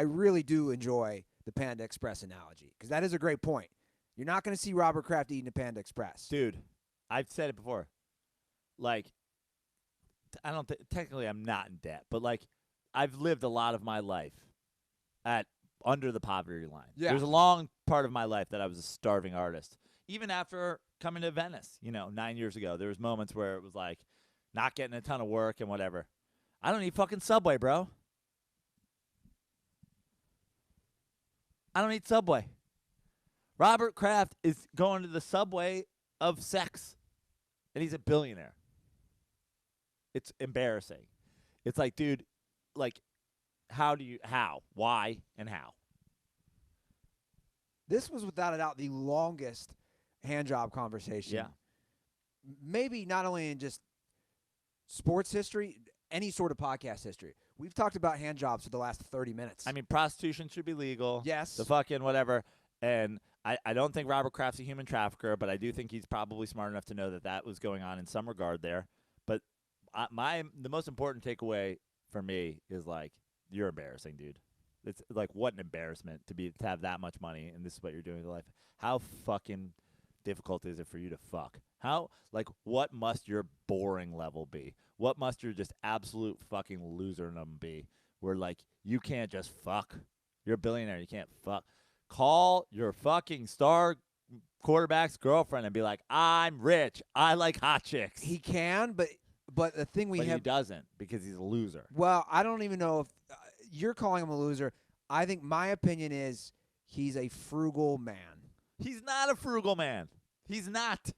really do enjoy the Panda Express analogy because that is a great point. You're not going to see Robert Kraft eating a Panda Express. Dude, I've said it before. Like, I don't think, technically I'm not in debt, but like, I've lived a lot of my life at under the poverty line. Yeah. There's a long part of my life that I was a starving artist. Even after coming to Venice, 9 years ago, there was moments where it was like not getting a ton of work and whatever. I don't eat fucking Subway, bro. I don't eat Subway. Robert Kraft is going to the Subway of sex, and he's a billionaire. It's embarrassing. It's like, dude, like, how, why, and how? This was without a doubt the longest handjob conversation. Yeah. Maybe not only in just sports history, any sort of podcast history. We've talked about handjobs for the last 30 minutes. I mean, prostitution should be legal. Yes. The fucking whatever. And I don't think Robert Kraft's a human trafficker, but I do think he's probably smart enough to know that that was going on in some regard there. But the most important takeaway for me is, like, you're embarrassing, dude. It's like, what an embarrassment to have that much money, and this is what you're doing in life. How fucking difficult is it for you to fuck? What must your boring level be? What must your just absolute fucking loserdom be? Where, like, you can't just fuck. You're a billionaire. You can't fuck. Call your fucking star quarterback's girlfriend and be like, I'm rich. I like hot chicks. He can, but the thing But he doesn't because he's a loser. Well, I don't even know if you're calling him a loser. I think my opinion is he's a frugal man. He's not a frugal man. He's not.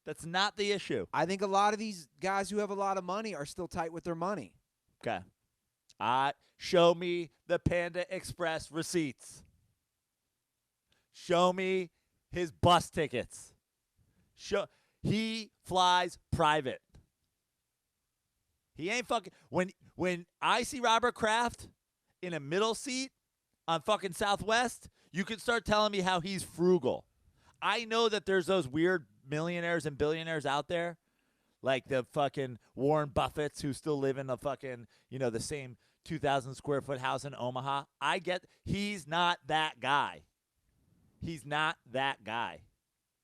That's not the issue. I think a lot of these guys who have a lot of money are still tight with their money. Okay. Show me the Panda Express receipts. Show me his bus tickets. He flies private. He ain't fucking when I see Robert Kraft in a middle seat on fucking Southwest, you can start telling me how he's frugal. I know that there's those weird millionaires and billionaires out there, like the fucking Warren Buffetts who still live in the fucking, the same 2,000 square foot house in Omaha. He's not that guy. He's not that guy.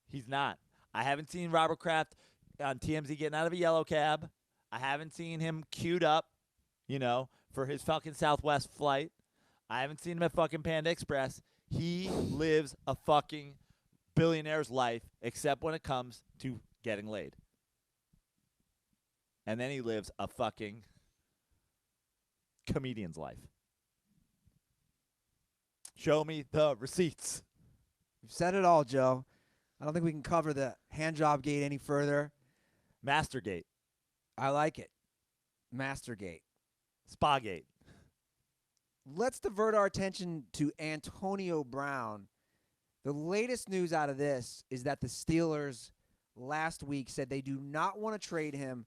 He's not. I haven't seen Robert Kraft on TMZ getting out of a yellow cab. I haven't seen him queued up, for his fucking Southwest flight. I haven't seen him at fucking Panda Express. He lives a fucking billionaire's life, except when it comes to getting laid. And then he lives a fucking comedian's life. Show me the receipts. You've said it all, Joe. I don't think we can cover the handjob gate any further. Mastergate. I like it. Mastergate. Spagate. Let's divert our attention to Antonio Brown. The latest news out of this is that the Steelers last week said they do not want to trade him.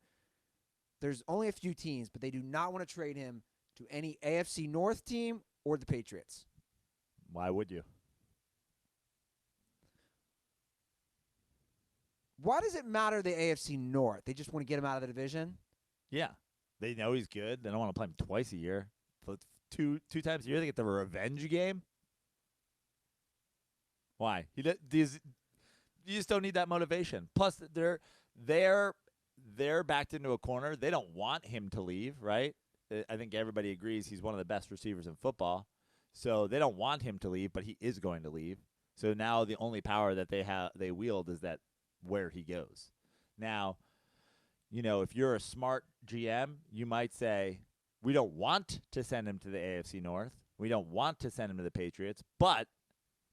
There's only a few teams, but they do not want to trade him to any AFC North team or the Patriots. Why would you? Why does it matter the AFC North? They just want to get him out of the division? Yeah. They know he's good. They don't want to play him twice a year. But two times a year they get the revenge game? Why? You just don't need that motivation. Plus, they're backed into a corner. They don't want him to leave, right? I think everybody agrees he's one of the best receivers in football. So they don't want him to leave, but he is going to leave. So now the only power that they wield is that where he goes. Now, if you're a smart GM, you might say, we don't want to send him to the AFC North. We don't want to send him to the Patriots, but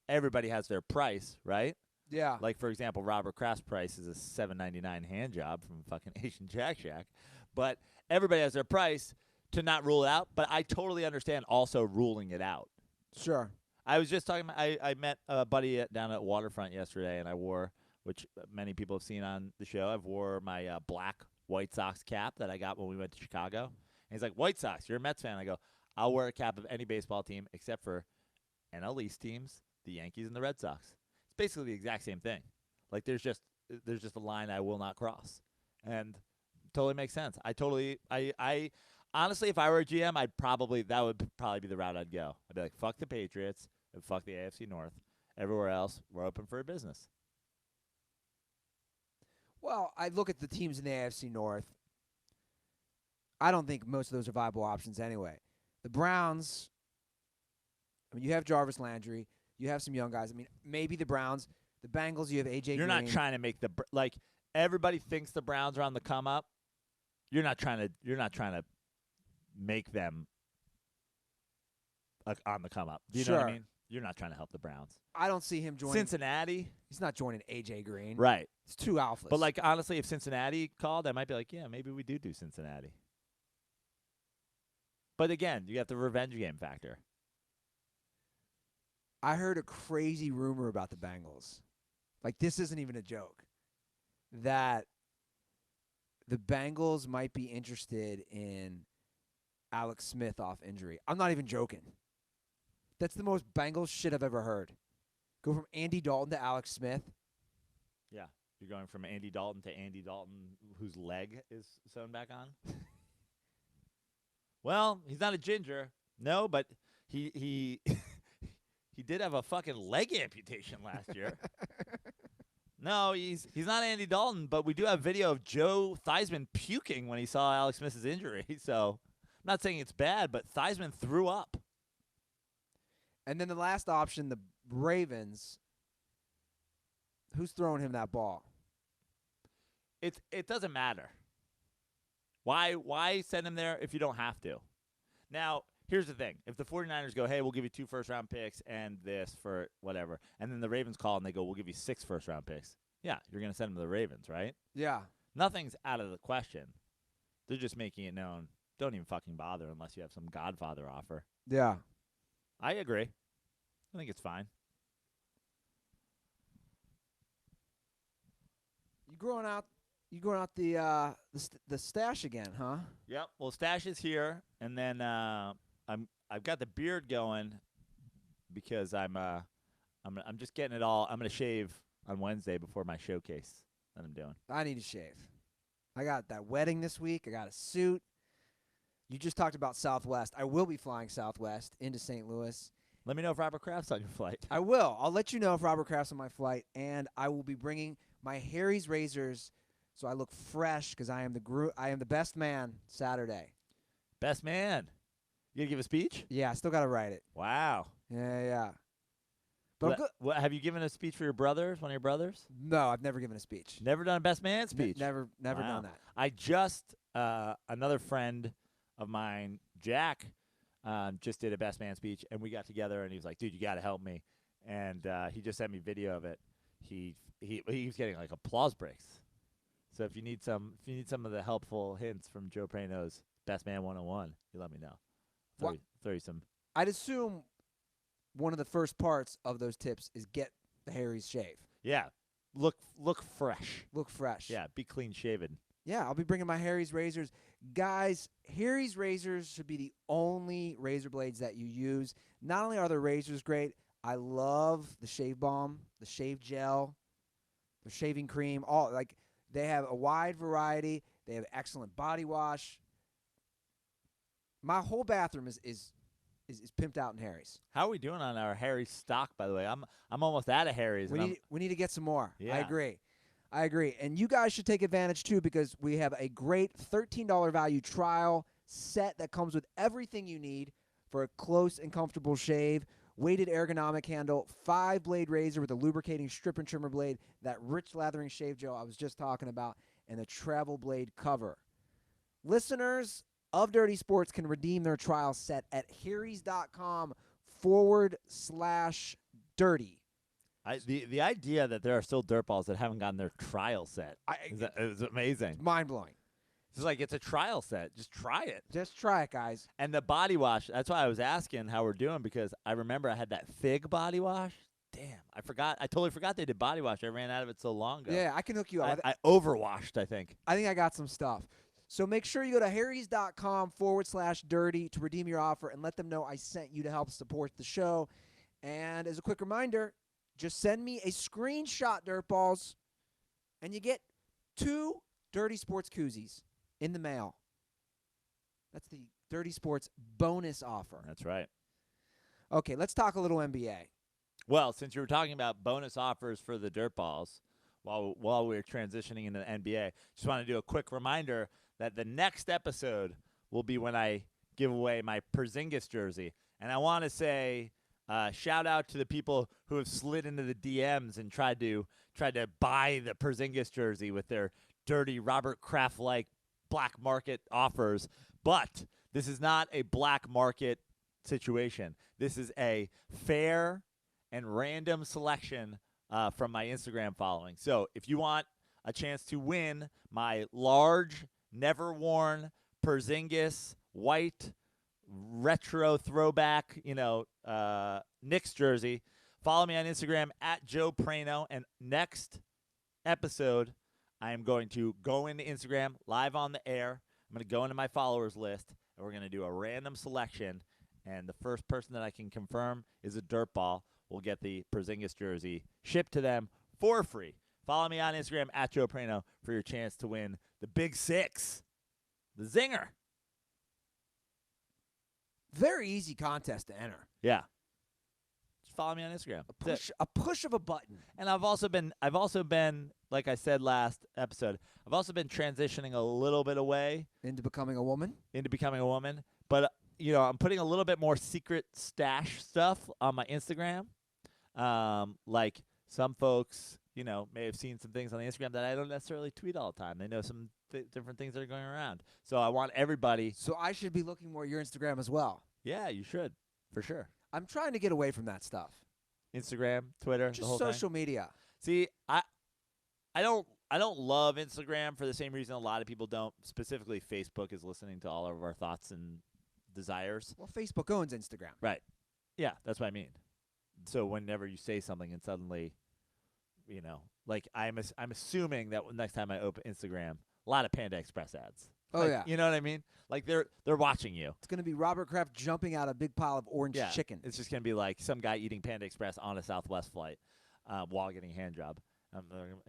everybody has their price, right? Yeah. Like, for example, Robert Kraft's price is a $7.99 hand job from fucking Asian Jack Shack. But everybody has their price to not rule it out. But I totally understand also ruling it out. Sure. I was just talking. I met a buddy down at Waterfront yesterday, and I wore, which many people have seen on the show, I've wore my black White Sox cap that I got when we went to Chicago. And he's like, White Sox, you're a Mets fan. I go, I'll wear a cap of any baseball team except for NL East teams, the Yankees and the Red Sox. It's basically the exact same thing. Like there's just a line I will not cross, and totally makes sense. I honestly, if I were a GM, that would probably be the route I'd go. I'd be like, fuck the Patriots and fuck the AFC North. Everywhere else, we're open for business. Well, I look at the teams in the AFC North. I don't think most of those are viable options anyway. The Browns, you have Jarvis Landry. You have some young guys. Maybe the Browns. The Bengals, you have A.J. You're Green. not trying to make everybody thinks the Browns are on the come up. You're not trying to make them on the come up. Do you know what I mean? You're not trying to help the Browns. I don't see him joining Cincinnati. He's not joining A.J. Green. Right. It's too alphas. But honestly, if Cincinnati called, I might be like, yeah, maybe we do Cincinnati. But again, you got the revenge game factor. I heard a crazy rumor about the Bengals. This isn't even a joke. That the Bengals might be interested in Alex Smith off injury. I'm not even joking. That's the most Bengals shit I've ever heard. Go from Andy Dalton to Alex Smith. Yeah. You're going from Andy Dalton to Andy Dalton, whose leg is sewn back on. Well, he's not a ginger. No, but he he did have a fucking leg amputation last year. No, he's not Andy Dalton, but we do have video of Joe Theismann puking when he saw Alex Smith's injury. So I'm not saying it's bad, but Theismann threw up. And then the last option, the Ravens. Who's throwing him that ball? It doesn't matter. Why send him there if you don't have to? Now, here's the thing. If the 49ers go, hey, we'll give you 2 first-round picks and this for whatever, and then the Ravens call and they go, we'll give you 6 first-round picks. Yeah, you're going to send them to the Ravens, right? Yeah. Nothing's out of the question. They're just making it known. Don't even fucking bother unless you have some Godfather offer. Yeah. I agree. I think it's fine. You growing out the stash again, huh? Yep. Well, stash is here, and then I've got the beard going because I'm just getting it all. I'm gonna shave on Wednesday before my showcase that I'm doing. I need to shave. I got that wedding this week. I got a suit. You just talked about Southwest. I will be flying Southwest into St. Louis. Let me know if Robert Kraft's on your flight. I will. I'll let you know if Robert Kraft's on my flight, and I will be bringing my Harry's razors so I look fresh because I am the best man Saturday. Best man. You gonna give a speech? Yeah, I still got to write it. Wow. Yeah. But have you given a speech for your brothers? One of your brothers? No, I've never given a speech. Never done a best man speech? Never Wow. done that. I just another friend of mine, Jack, just did a best man speech, and we got together, and he was like, "Dude, you got to help me," and he just sent me video of it. He was getting applause breaks. So if you need some of the helpful hints from Joe Prano's Best Man 101, you let me know. Throw you some. I'd assume one of the first parts of those tips is get the Harry's shave. Yeah, look fresh. Look fresh. Yeah, be clean shaven. Yeah, I'll be bringing my Harry's razors. Guys, Harry's razors should be the only razor blades that you use. Not only are the razors great, I love the shave balm, the shave gel, the shaving cream. They have a wide variety. They have excellent body wash. My whole bathroom is is pimped out in Harry's. How are we doing on our Harry's stock, by the way? I'm almost out of Harry's. We need to get some more. Yeah. I agree. And you guys should take advantage too, because we have a great $13 value trial set that comes with everything you need for a close and comfortable shave. Weighted ergonomic handle, 5-blade razor with a lubricating strip and trimmer blade, that rich lathering shave gel I was just talking about, and a travel blade cover. Listeners of Dirty Sports can redeem their trial set at harrys.com/dirty. The idea that there are still dirtballs that haven't gotten their trial set is amazing. Mind-blowing. It's like it's a trial set. Just try it. Just try it, guys. And the body wash, that's why I was asking how we're doing, because I remember I had that fig body wash. Damn, I totally forgot they did body wash. I ran out of it so long ago. Yeah, I can hook you up. I overwashed, I think. I think I got some stuff. So make sure you go to harrys.com/dirty to redeem your offer and let them know I sent you to help support the show. And as a quick reminder, just send me a screenshot, Dirtballs, and you get 2 Dirty Sports koozies in the mail. That's the Dirty Sports bonus offer. That's right. Okay, let's talk a little NBA. Well, since you were talking about bonus offers for the Dirtballs while we were transitioning into the NBA, just want to do a quick reminder that the next episode will be when I give away my Porzingis jersey. And I want to say shout out to the people who have slid into the DMs and tried to buy the Porzingis jersey with their dirty Robert Kraft-like black market offers. But this is not a black market situation. This is a fair and random selection from my Instagram following. So if you want a chance to win my large, never-worn Porzingis white retro throwback, Knicks jersey, follow me on Instagram at Joe Prano. And next episode, I am going to go into Instagram live on the air. I'm going to go into my followers list, and we're going to do a random selection. And the first person that I can confirm is a dirtball will get the Porzingis jersey shipped to them for free. Follow me on Instagram at Joe Prano for your chance to win the Big Six, the Zinger. Very easy contest to enter. Yeah. Just follow me on Instagram. A push of a button. And I've also been, like I said last episode, I've also been transitioning a little bit away Into becoming a woman. But I'm putting a little bit more secret stash stuff on my Instagram. Like some folks, may have seen some things on the Instagram that I don't necessarily tweet all the time. They know some different things that are going around. So I want everybody. So I should be looking more at your Instagram as well. Yeah, you should, for sure. I'm trying to get away from that stuff. Instagram, Twitter, Just the whole social thing. media. See, I don't love Instagram for the same reason a lot of people don't. Specifically, Facebook is listening to all of our thoughts and desires. Well, Facebook owns Instagram. Right. Yeah, that's what I mean. So whenever you say something and suddenly, I'm assuming that next time I open Instagram, a lot of Panda Express ads. Oh, yeah. You know what I mean? Like they're watching you. It's going to be Robert Kraft jumping out a big pile of orange chicken. It's just going to be like some guy eating Panda Express on a Southwest flight while getting a hand job.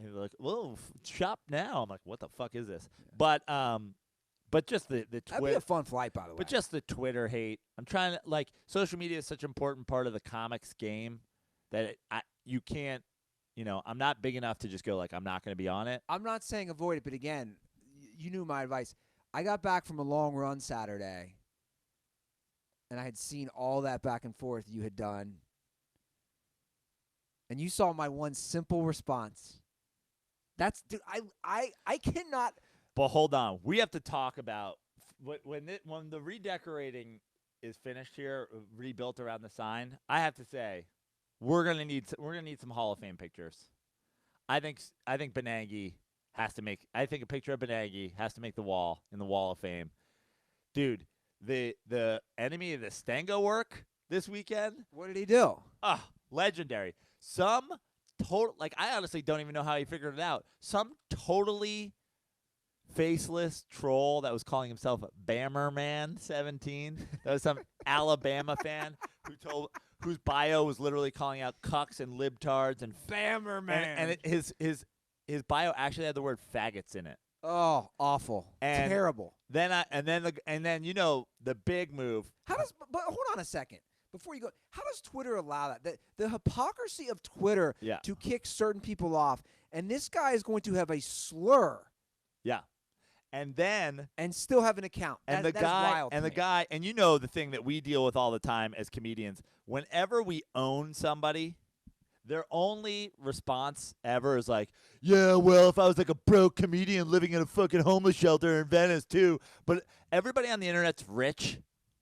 He's like, "Whoa, shop now." I'm like, "What the fuck is this?" Yeah. But just the Twitter. That'd be a fun flight, by the way. But just the Twitter hate. I'm trying to social media is such an important part of the comics game that you can't. I'm not big enough to just go I'm not going to be on it. I'm not saying avoid it, but again, you knew my advice. I got back from a long run Saturday, and I had seen all that back and forth you had done. And you saw my one simple response. Dude, I cannot. But hold on, we have to talk about when the redecorating is finished here, rebuilt around the sign. I have to say, we're gonna need some Hall of Fame pictures. I think Benangi has to make. I think a picture of Benangi has to make the wall in the Wall of Fame, dude. The enemy of the Stengo work this weekend. What did he do? Legendary. Some total I honestly don't even know how he figured it out. Some totally faceless troll that was calling himself Bammerman 17. That was some Alabama fan whose bio was literally calling out cucks and libtards and Bammerman. And his bio actually had the word faggots in it. Oh, awful. And Terrible. Then the big move. How does but hold on a second. Before you go, how does Twitter allow that? The hypocrisy of Twitter Yeah. to kick certain people off, and this guy is going to have a slur Yeah. And then and still have an account. and That's the guy wild and to the me. guy and you know the thing that we deal with all the time as comedians, whenever we own somebody, their only response ever is like, yeah, well, if I was like a broke comedian living in a fucking homeless shelter in Venice too. But everybody on the internet's rich.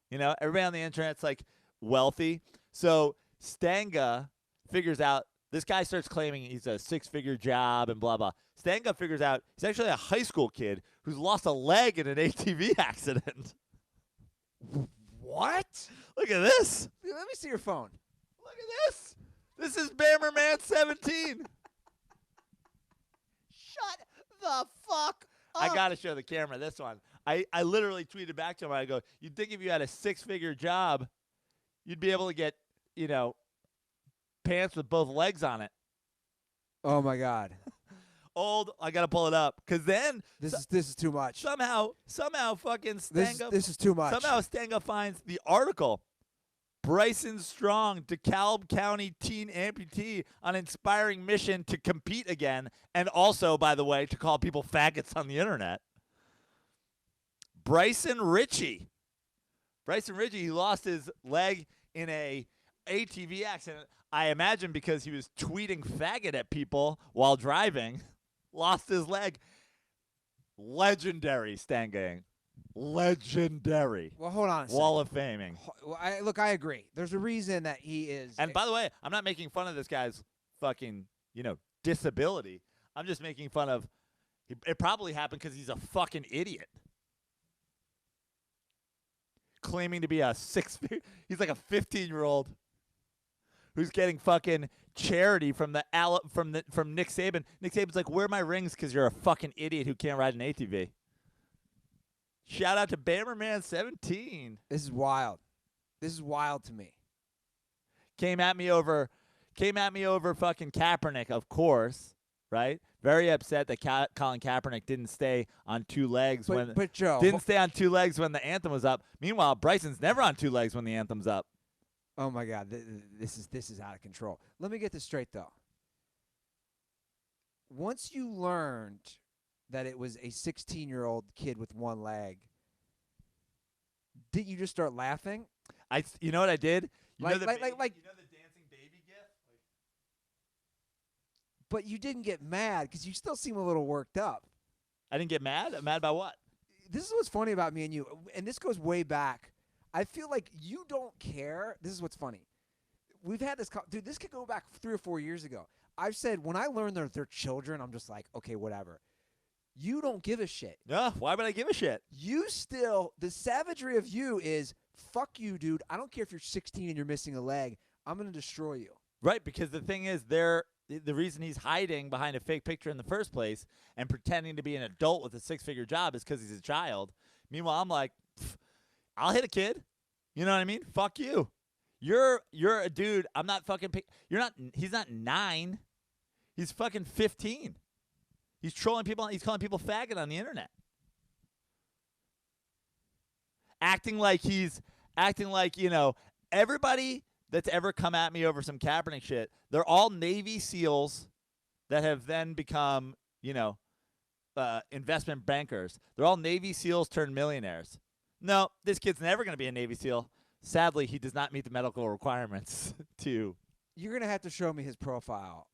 You know, everybody on the internet's like wealthy. So Stanga figures out, this guy starts claiming he's a 6-figure job and blah, blah. Stanga figures out he's actually a high school kid who's lost a leg in an ATV accident. What? Look at this. Let me see your phone. Look at this. This is Bammerman 17. Shut the fuck up. I got to show the camera this one. I literally tweeted back to him. I go, you'd think if you had a 6-figure job, you'd be able to get, pants with both legs on it. Oh my God. I got to pull it up. Because then This is too much. somehow fucking Stanga. This is too much. Somehow Stanga finds the article. Bryson Strong, DeKalb County teen amputee on inspiring mission to compete again. And also, by the way, to call people faggots on the internet. Bryson Ritchie, he lost his leg in a ATV accident. I imagine because he was tweeting faggot at people while driving. Lost his leg. Legendary Stangang. Legendary. Well, hold on a second. Wall of Faming. Well, I agree. There's a reason that he is. And by the way, I'm not making fun of this guy's fucking, disability. I'm just making fun of, it probably happened because he's a fucking idiot. Claiming to be a he's like a 15-year-old who's getting fucking charity from Nick Saban. Nick Saban's like, "Where are my rings? Because you're a fucking idiot who can't ride an ATV." Shout out to Bammerman 17. This is wild. This is wild to me. Came at me over fucking Kaepernick, of course, right? Very upset that Colin Kaepernick didn't stay on two legs But Joe, didn't stay on two legs when the anthem was up. Meanwhile, Bryson's never on two legs when the anthem's up. oh my God, this is out of control. Let me get this straight though. Once you learned that it was a 16-year-old kid with one leg, didn't you just start laughing? You know what I did? You know the dancing baby gif? But you didn't get mad because you still seem a little worked up. I didn't get mad. I'm mad about what? This is what's funny about me and you, and this goes way back. I feel like you don't care. This is what's funny. We've had this, dude. This could go back 3 or 4 years ago. I've said when I learn they're children, I'm just like, okay, whatever. You don't give a shit. No, why would I give a shit? You still, the savagery of you is, fuck you, dude. I don't care if you're 16 and you're missing a leg. I'm going to destroy you. Right, because the thing is, the reason he's hiding behind a fake picture in the first place and pretending to be an adult with a 6-figure job is because he's a child. Meanwhile, I'm like, I'll hit a kid. You know what I mean? Fuck you. You're a dude. I'm not fucking. He's not 9. He's fucking 15. He's trolling people. He's calling people faggot on the internet. Acting like everybody that's ever come at me over some Kaepernick shit, they're all Navy SEALs that have then become, investment bankers. They're all Navy SEALs turned millionaires. No, this kid's never going to be a Navy SEAL. Sadly, he does not meet the medical requirements to. You're going to have to show me his profile.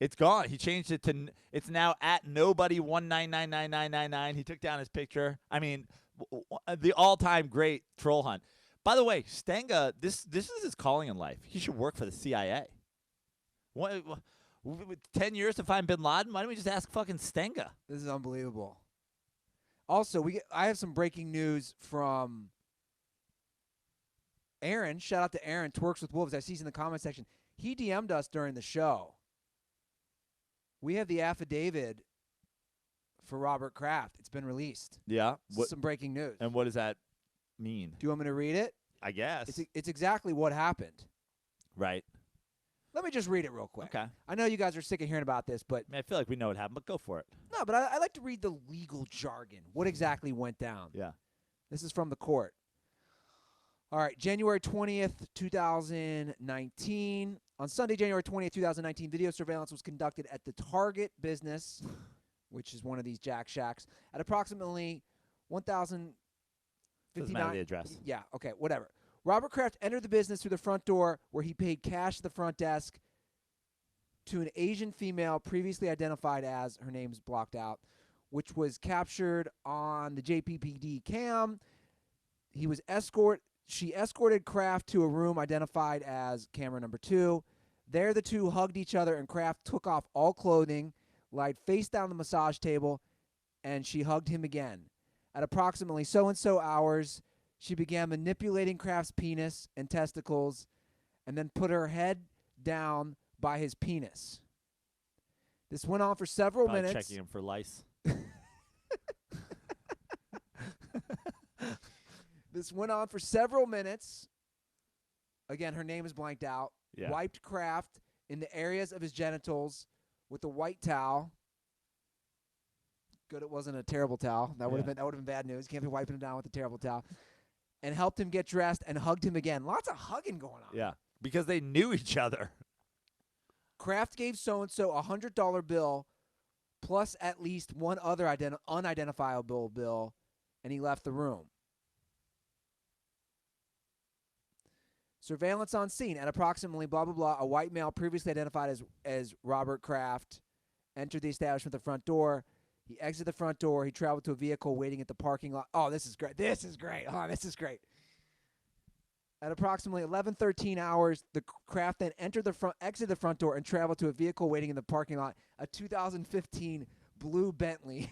It's gone. He changed it to. It's now at nobody19999999. He took down his picture. I mean, the all-time great troll hunt. By the way, Stanga, this is his calling in life. He should work for the CIA. What 10 years to find Bin Laden? Why don't we just ask fucking Stanga? This is unbelievable. Also, I have some breaking news from Aaron. Shout out to Aaron, Twerks with Wolves. I see he's in the comment section. He DM'd us during the show. We have the affidavit for Robert Kraft. It's been released. Yeah. Some breaking news. And what does that mean? Do you want me to read it? I guess. It's exactly what happened. Right. Let me just read it real quick. Okay. I know you guys are sick of hearing about this, but I mean, I feel like we know what happened, but go for it. no, but I like to read the legal jargon. What exactly went down? Yeah. This is from the court. All right, January 20th, 2019. On Sunday, January 20th, 2019, video surveillance was conducted at the Target business, which is one of these Jack Shacks, at approximately 1,059. Doesn't matter the address. Yeah, okay, whatever. Robert Kraft entered the business through the front door where he paid cash at the front desk to an Asian female previously identified as, her name's blocked out, which was captured on the JPPD cam. She escorted Kraft to a room identified as camera number 2. There the two hugged each other and Kraft took off all clothing, lied face down the massage table, and she hugged him again. At approximately so-and-so hours, she began manipulating Kraft's penis and testicles and then put her head down by his penis. This went on for several Probably minutes. checking him for lice. This went on for several minutes. Again, her name is blanked out. Yeah. Wiped Kraft in the areas of his genitals with a white towel. Good, it wasn't a terrible towel. That would have been bad news. You can't be wiping him down with a terrible towel. And helped him get dressed and hugged him again. Lots of hugging going on. Yeah, because they knew each other. Kraft gave so-and-so a $100 bill plus at least one other unidentifiable bill, and he left the room. Surveillance on scene. At approximately blah, blah, blah, a white male previously identified as Robert Kraft entered the establishment at the front door. He exited the front door. He traveled to a vehicle waiting at the parking lot. Oh, this is great. This is great. Oh, this is great. At approximately 11:13 hours, the Kraft then exited the front door and traveled to a vehicle waiting in the parking lot, a 2015 blue Bentley.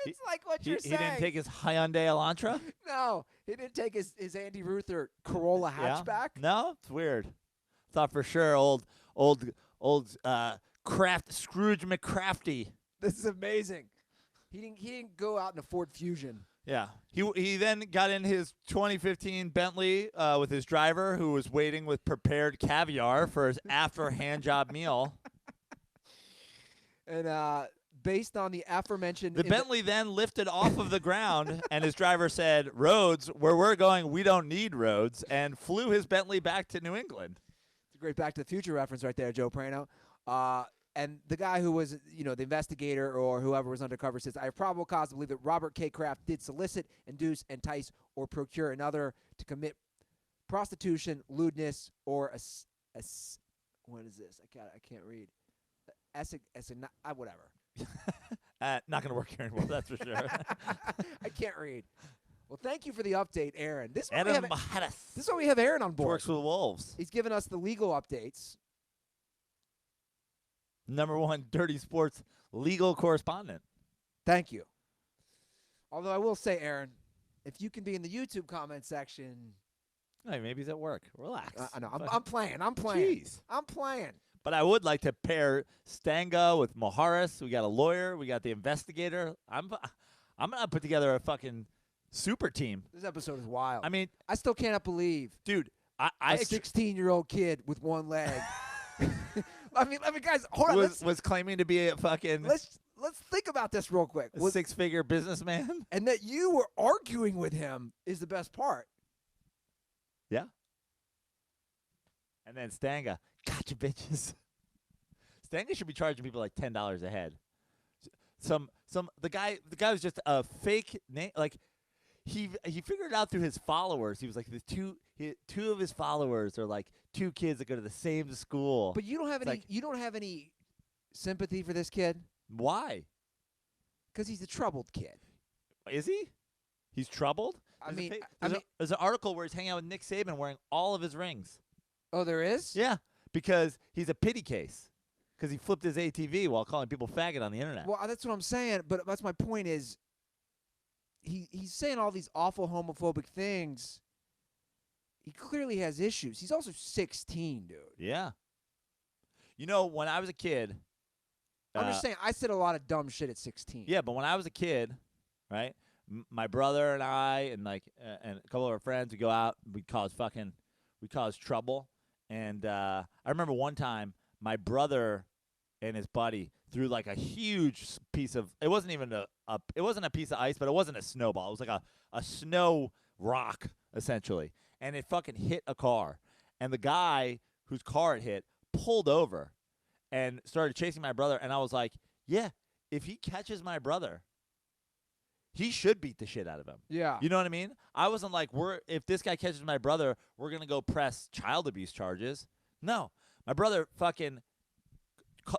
It's like what you're saying. He didn't take his Hyundai Elantra? No, he didn't take his Andy Ruther Corolla hatchback. Yeah? No, it's weird. Thought for sure old Kraft Scrooge McCrafty. This is amazing. He didn't go out in a Ford Fusion. Yeah. He then got in his 2015 Bentley with his driver, who was waiting with prepared caviar for his after hand job meal. And based on the aforementioned, the Bentley then lifted off of the ground, and his driver said, "Roads, where we're going, we don't need roads," and flew his Bentley back to New England. It's a great Back to the Future reference right there, Joe Prano. And the guy who was, the investigator or whoever was undercover says, I have probable cause to believe that Robert K. Kraft did solicit, induce, entice, or procure another to commit prostitution, lewdness, or what is this? I can't read. Whatever. Not going to work here anymore, that's for sure. I can't read. Well, thank you for the update, Aaron. This is why we have Aaron on board. Works with Wolves. He's given us the legal updates. #1 Dirty Sports legal correspondent. Thank you. Although I will say, Aaron, if you can be in the YouTube comment section. Hey, maybe he's at work. Relax. I know. I'm playing. Jeez. I'm playing. But I would like to pair Stanga with Moharis. We got a lawyer. We got the investigator. I'm going to put together a fucking super team. This episode is wild. I mean, I still cannot believe. Dude, a 16-year-old kid with one leg. I mean, guys, hold on. Was claiming to be a fucking. Let's think about this real quick. A six-figure businessman, and that you were arguing with him is the best part. Yeah. And then Stanga, gotcha, bitches. Stanga should be charging people like $10 a head. The guy was just a fake name. Like he figured it out through his followers. He was like two of his followers are like two kids that go to the same school. But you don't have any sympathy for this kid? Why? Because he's a troubled kid. Is he? He's troubled? There's an article where he's hanging out with Nick Saban wearing all of his rings. Oh, there is? Yeah, because he's a pity case. Because he flipped his ATV while calling people faggot on the internet. Well, that's what I'm saying. But that's my point is he's saying all these awful homophobic things. He clearly has issues. He's also 16, dude. Yeah. When I was a kid. I'm just saying, I said a lot of dumb shit at 16. Yeah, but when I was a kid, right, my brother and I and a couple of our friends would go out. We'd cause fucking We caused trouble. And I remember one time my brother and his buddy threw like a huge piece of, it wasn't even it wasn't a piece of ice, but it wasn't a snowball. It was like a snow rock, essentially. And it fucking hit a car. And the guy whose car it hit pulled over and started chasing my brother. And I was like, yeah, if he catches my brother, he should beat the shit out of him. Yeah. You know what I mean? I wasn't like, if this guy catches my brother, we're going to go press child abuse charges. No. My brother fucking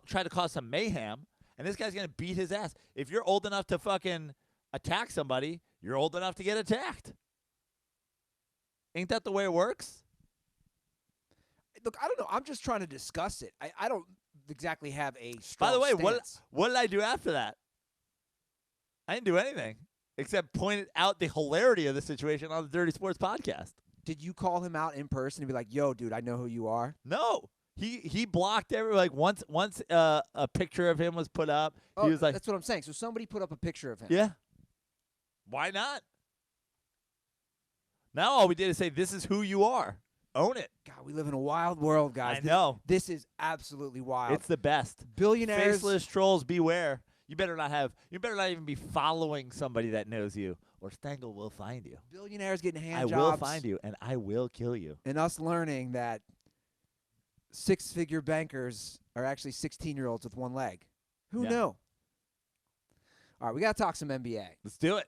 tried to cause some mayhem, and this guy's going to beat his ass. If you're old enough to fucking attack somebody, you're old enough to get attacked. Ain't that the way it works? Look, I don't know. I'm just trying to discuss it. I don't exactly have a strong By the way, stance. what did I do after that? I didn't do anything except point out the hilarity of the situation on the Dirty Sports podcast. Did you call him out in person and be like, yo, dude, I know who you are? No. He blocked like once a picture of him was put up, Oh, he was like, that's what I'm saying. So somebody put up a picture of him. yeah. Why not? Now all we did is say, this is who you are. Own it. God, we live in a wild world, guys. I know. This is absolutely wild. It's the best. Billionaires. Faceless trolls, beware. You better not even be following somebody that knows you, or Stengel will find you. Billionaires getting hand I jobs. will find you, and I will kill you. And us learning that six-figure bankers are actually 16-year-olds with one leg. Who Yeah. knew? All right, we got to talk some NBA. Let's do it.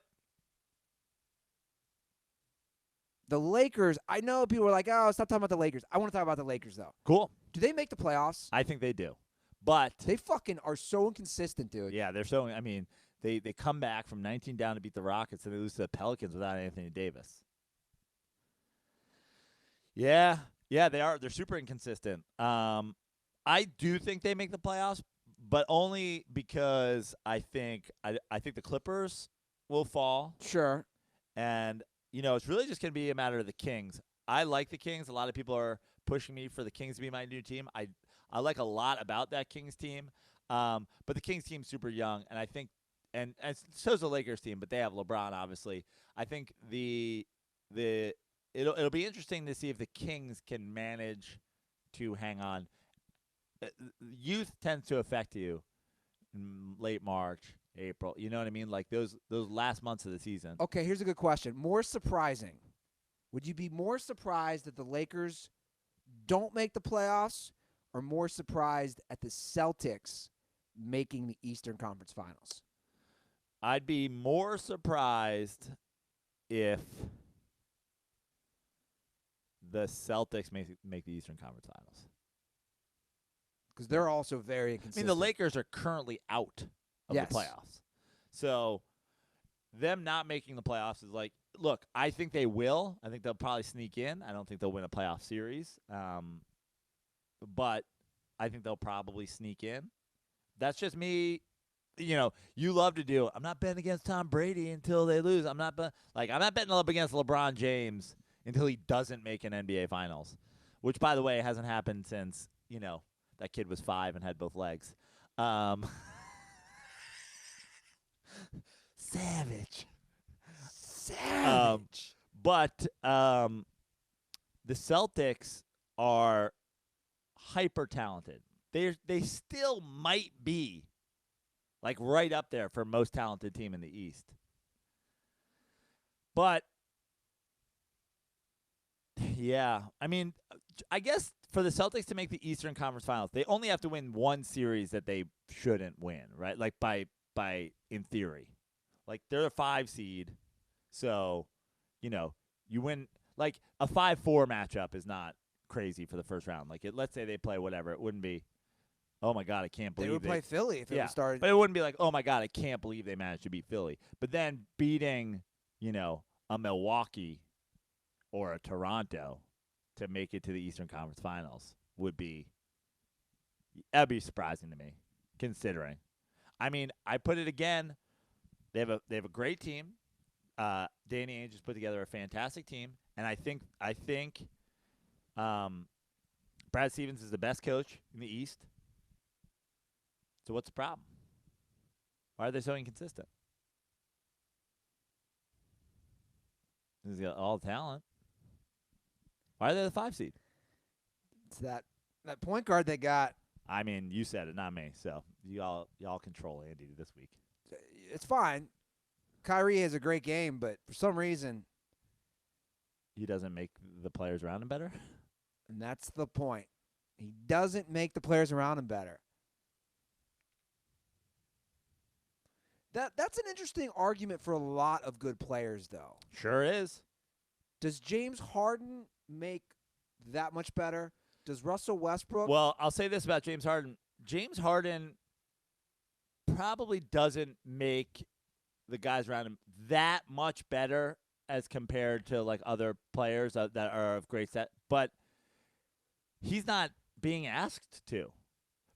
The Lakers, I know people are like, oh, stop talking about the Lakers. I want to talk about the Lakers, though. Cool. Do they make the playoffs? I think they do. But They fucking are so inconsistent, dude. yeah, I mean, they come back from 19 down to beat the Rockets, and they lose to the Pelicans without Anthony Davis. Yeah, they are. They're super inconsistent. I do think they make the playoffs, but only because I think the Clippers will fall, Sure. and it's really just going to be a matter of the Kings. I like the Kings. A lot of people are pushing me for the Kings to be my new team. I like a lot about that Kings team, but the Kings team's super young, and I think, and so's the Lakers team, but they have LeBron, obviously. I think it'll be interesting to see if the Kings can manage to hang on. Youth tends to affect you in late March, April. You know what I mean? Like those last months of the season. Okay, here's a good question. More surprising. Would you be more surprised that the Lakers don't make the playoffs or more surprised at the Celtics making the Eastern Conference Finals? I'd be more surprised if the Celtics make the Eastern Conference Finals. Because they're also very I inconsistent. mean, the Lakers are currently out of Yes. the playoffs. So them not making the playoffs is like, look, I think they will. I think they'll probably sneak in. I don't think they'll win a playoff series. But I think they'll probably sneak in. That's just me. You love to do. I'm not betting against Tom Brady until they lose. I'm not betting up against LeBron James until he doesn't make an NBA Finals, which, by the way, hasn't happened since that kid was 5 and had both legs. Savage. But the Celtics are hyper talented. They still might be like right up there for most talented team in the East. But yeah, I mean, I guess for the Celtics to make the Eastern Conference Finals, they only have to win one series that they shouldn't win, right? Like by in theory. Like they're a 5 seed. So, you win like a 5-4 matchup is not crazy for the first round. Like let's say they play whatever, it wouldn't be, oh my God, I can't believe they would play Philly if it was started. But it wouldn't be like, oh my God, I can't believe they managed to beat Philly. But then beating, a Milwaukee or a Toronto to make it to the Eastern Conference Finals that'd be surprising to me, considering. I mean, I put it again, they have a great team. Danny Ainge has put together a fantastic team, and I think Brad Stevens is the best coach in the East. So what's the problem? Why are they so inconsistent? He's got all talent. Why are they the 5 seed? It's that point guard they got. I mean, you said it, not me. So y'all control Andy this week. It's fine. Kyrie has a great game, but for some reason, He doesn't make the players around him better. and that's the point, he doesn't make the players around him better. That's an interesting argument for a lot of good players, though. Sure is. Does James Harden make that much better? Does Russell Westbrook? Well, I'll say this about James Harden. James Harden probably doesn't make the guys around him that much better as compared to like other players that are of great set, but he's not being asked to.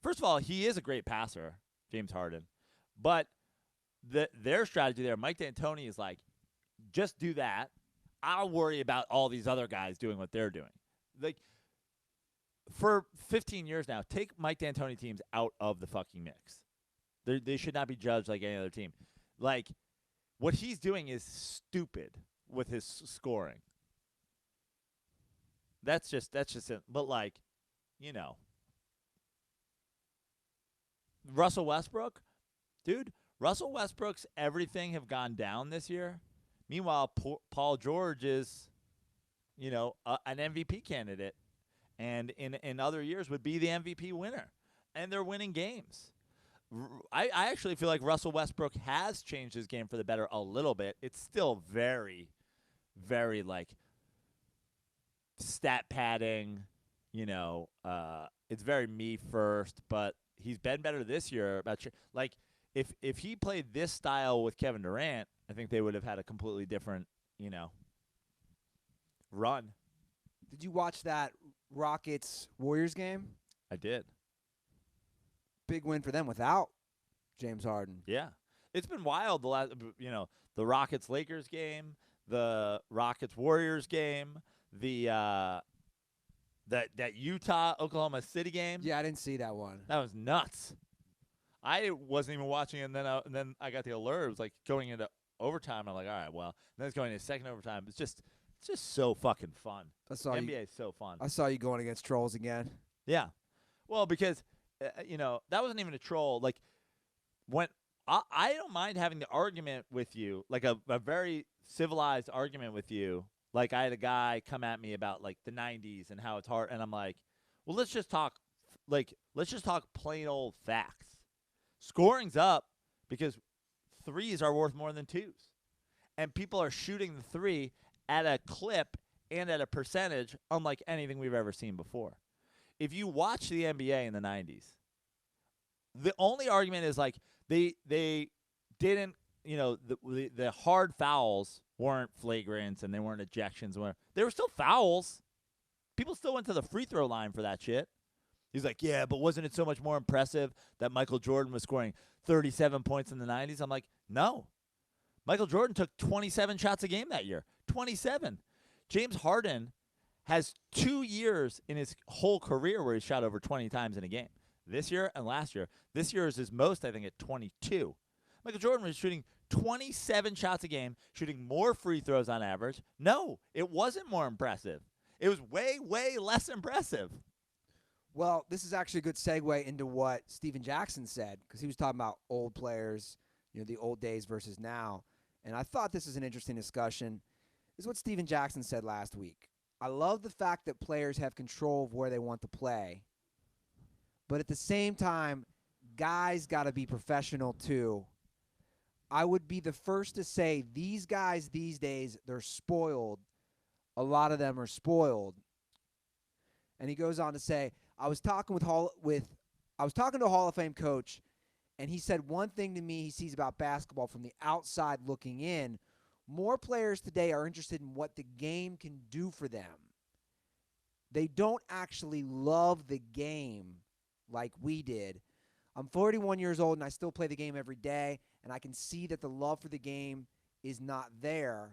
First of all, he is a great passer, James Harden, but their strategy there, Mike D'Antoni, is like, just do that. I'll worry about all these other guys doing what they're doing. Like, for 15 years now, take Mike D'Antoni teams out of the fucking mix. They should not be judged like any other team. Like, what he's doing is stupid with his scoring. That's just it. But, like, you know, Russell Westbrook, dude, Russell Westbrook's everything have gone down this year. Meanwhile, Paul George is, you know, an MVP candidate, and in other years would be the MVP winner, and they're winning games. I actually feel like Russell Westbrook has changed his game for the better a little bit. It's still very, very, like, stat padding, you know. It's very me first, but he's been better this year. Like, if he played this style with Kevin Durant, I think they would have had a completely different, you know, run. Did you watch that Rockets-Warriors game? I did. Big win for them without James Harden. Yeah. It's been wild the Rockets-Lakers game, the Rockets-Warriors game, that Utah-Oklahoma City game. Yeah, I didn't see that one. That was nuts. I wasn't even watching it, and then I got the alert. It was like going into overtime. I'm like, all right, well. And then it's going into second overtime. It's just so fucking fun. NBA is so fun. I saw you going against trolls again. Yeah. Well, because, that wasn't even a troll. Like, when I don't mind having the argument with you, like a very civilized argument with you. Like, I had a guy come at me about, like, the 90s and how it's hard. And I'm like, well, let's just talk plain old facts. Scoring's up because threes are worth more than twos. And people are shooting the three at a clip and at a percentage unlike anything we've ever seen before. If you watch the NBA in the 90s, the only argument is, like, they didn't, the hard fouls weren't flagrants and they weren't ejections. They were still fouls. People still went to the free throw line for that shit. He's like, yeah, but wasn't it so much more impressive that Michael Jordan was scoring 37 points in the 90s? I'm like, no. Michael Jordan took 27 shots a game that year. 27. James Harden has 2 years in his whole career where he shot over 20 times in a game. This year and last year. This year is his most, I think, at 22. Michael Jordan was shooting 27 shots a game, shooting more free throws on average. No, it wasn't more impressive. It was way, way less impressive. Well, this is actually a good segue into what Steven Jackson said, because he was talking about old players, the old days versus now. And I thought this was an interesting discussion. This is what Steven Jackson said last week. I love the fact that players have control of where they want to play. But at the same time, guys got to be professional too. I would be the first to say these guys these days, they're spoiled. A lot of them are spoiled. And he goes on to say, I was talking to a Hall of Fame coach, and he said one thing to me he sees about basketball from the outside looking in. More players today are interested in what the game can do for them. They don't actually love the game like we did. I'm 41 years old, and I still play the game every day, and I can see that the love for the game is not there.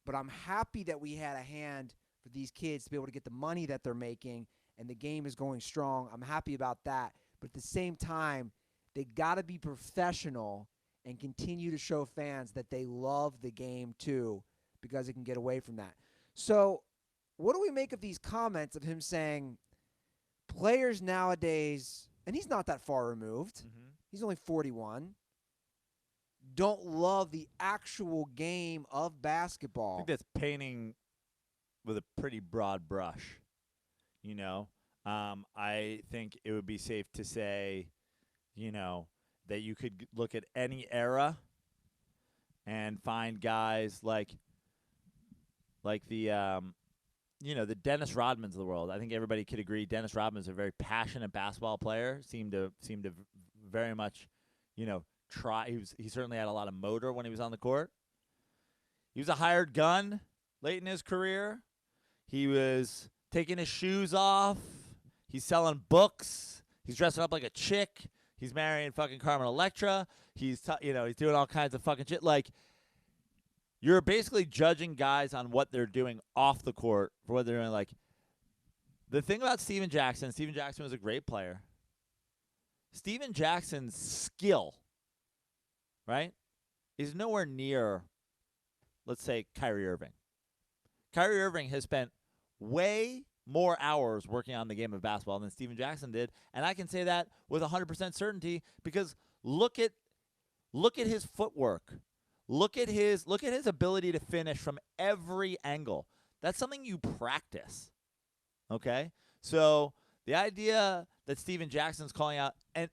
But I'm happy that we had a hand for these kids to be able to get the money that they're making, and the game is going strong. I'm happy about that. But at the same time, they got to be professional and continue to show fans that they love the game too, because it can get away from that. So, what do we make of these comments of him saying players nowadays, and he's not that far removed, he's only 41, don't love the actual game of I basketball? think that's painting with a pretty broad brush. You know, I think it would be safe to say, that you could look at any era and find guys like the the Dennis Rodmans of the world. I think everybody could agree Dennis Rodman's a very passionate basketball player. Seemed to very much, try. He certainly had a lot of motor when he was on the court. He was a hired gun late in his career. He was taking his shoes off. He's selling books. He's dressing up like a chick. He's marrying fucking Carmen Electra. He's he's doing all kinds of fucking shit. Like, you're basically judging guys on what they're doing off the court for what they're doing. Like, the thing about Steven Jackson was a great player. Steven Jackson's skill, right, is nowhere near, let's say, Kyrie Irving. Kyrie Irving has spent way more hours working on the game of basketball than Steven Jackson did, and I can say that with 100% certainty because look at his footwork. Look at his ability to finish from every angle. That's something you practice. Okay? So the idea that Steven Jackson's calling out and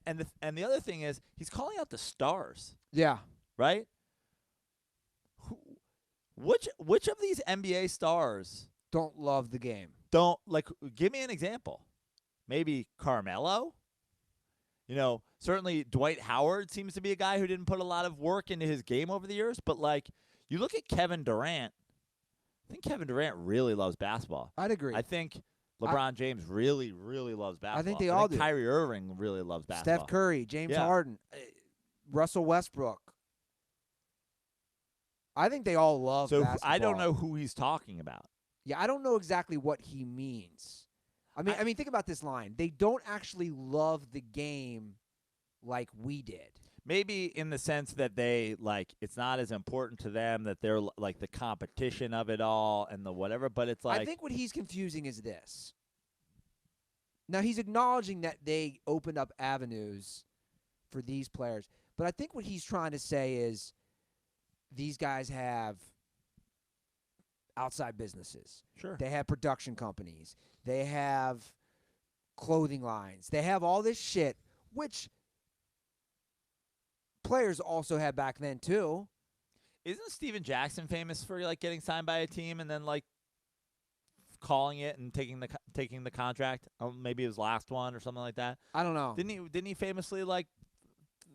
the other thing is he's calling out the stars. Yeah. Right? Which of these NBA stars don't love the game? Don't give me an example. Maybe Carmelo? Certainly Dwight Howard seems to be a guy who didn't put a lot of work into his game over the years, but you look at Kevin Durant, I think Kevin Durant really loves basketball. I'd agree. I think LeBron James really, really loves basketball. I think they all do. Kyrie Irving really loves basketball. Steph Curry, James Harden, Russell Westbrook. I think they all love basketball. I don't know who he's talking about. Yeah, I don't know exactly what he means. I mean, think about this line. They don't actually love the game like we did. Maybe in the sense that they it's not as important to them, that they're the competition of it all and the whatever, but it's I think what he's confusing is this. Now, he's acknowledging that they opened up avenues for these players, but I think what he's trying to say is these guys have outside businesses. Sure. They have production companies. They have clothing lines. They have all this shit, which players also had back then too. Isn't Steven Jackson famous for getting signed by a team and then calling it and taking the contract? Maybe his last one or something like that. I don't know. Didn't he famously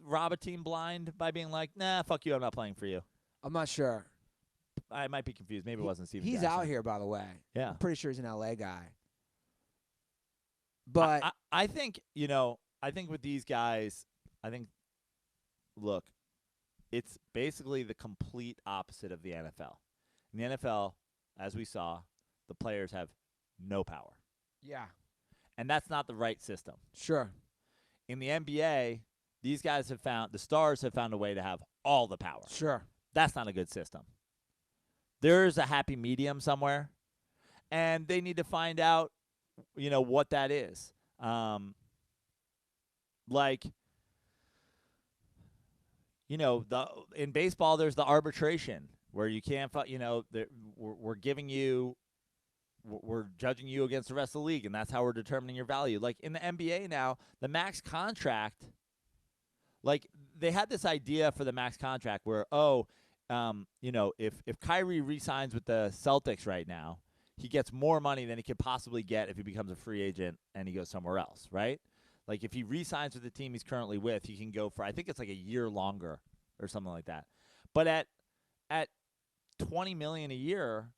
rob a team blind by being like, "Nah, fuck you, I'm not playing for you"? I'm not sure. I might be confused. Maybe it wasn't Steven He's Jackson. out here, by the way. Yeah. I'm pretty sure he's an LA guy. But I think, with these guys, look, it's basically the complete opposite of the NFL. In the NFL, as we saw, the players have no power. yeah, And that's not the right system. sure. In the NBA, the stars have found a way to have all the power. Sure. That's not a good system. There's a happy medium somewhere, and they need to find out, what that is. In baseball, there's the arbitration where you can't, we're giving you, we're judging you against the rest of the league, and that's how we're determining your value. In the NBA now, the max contract, they had this idea for the max contract where, if Kyrie re-signs with the Celtics right now, he gets more money than he could possibly get if he becomes a free agent and he goes somewhere else, right? If he re-signs with the team he's currently with, he can go for, I think it's a year longer or something like that. But at $20 million a year,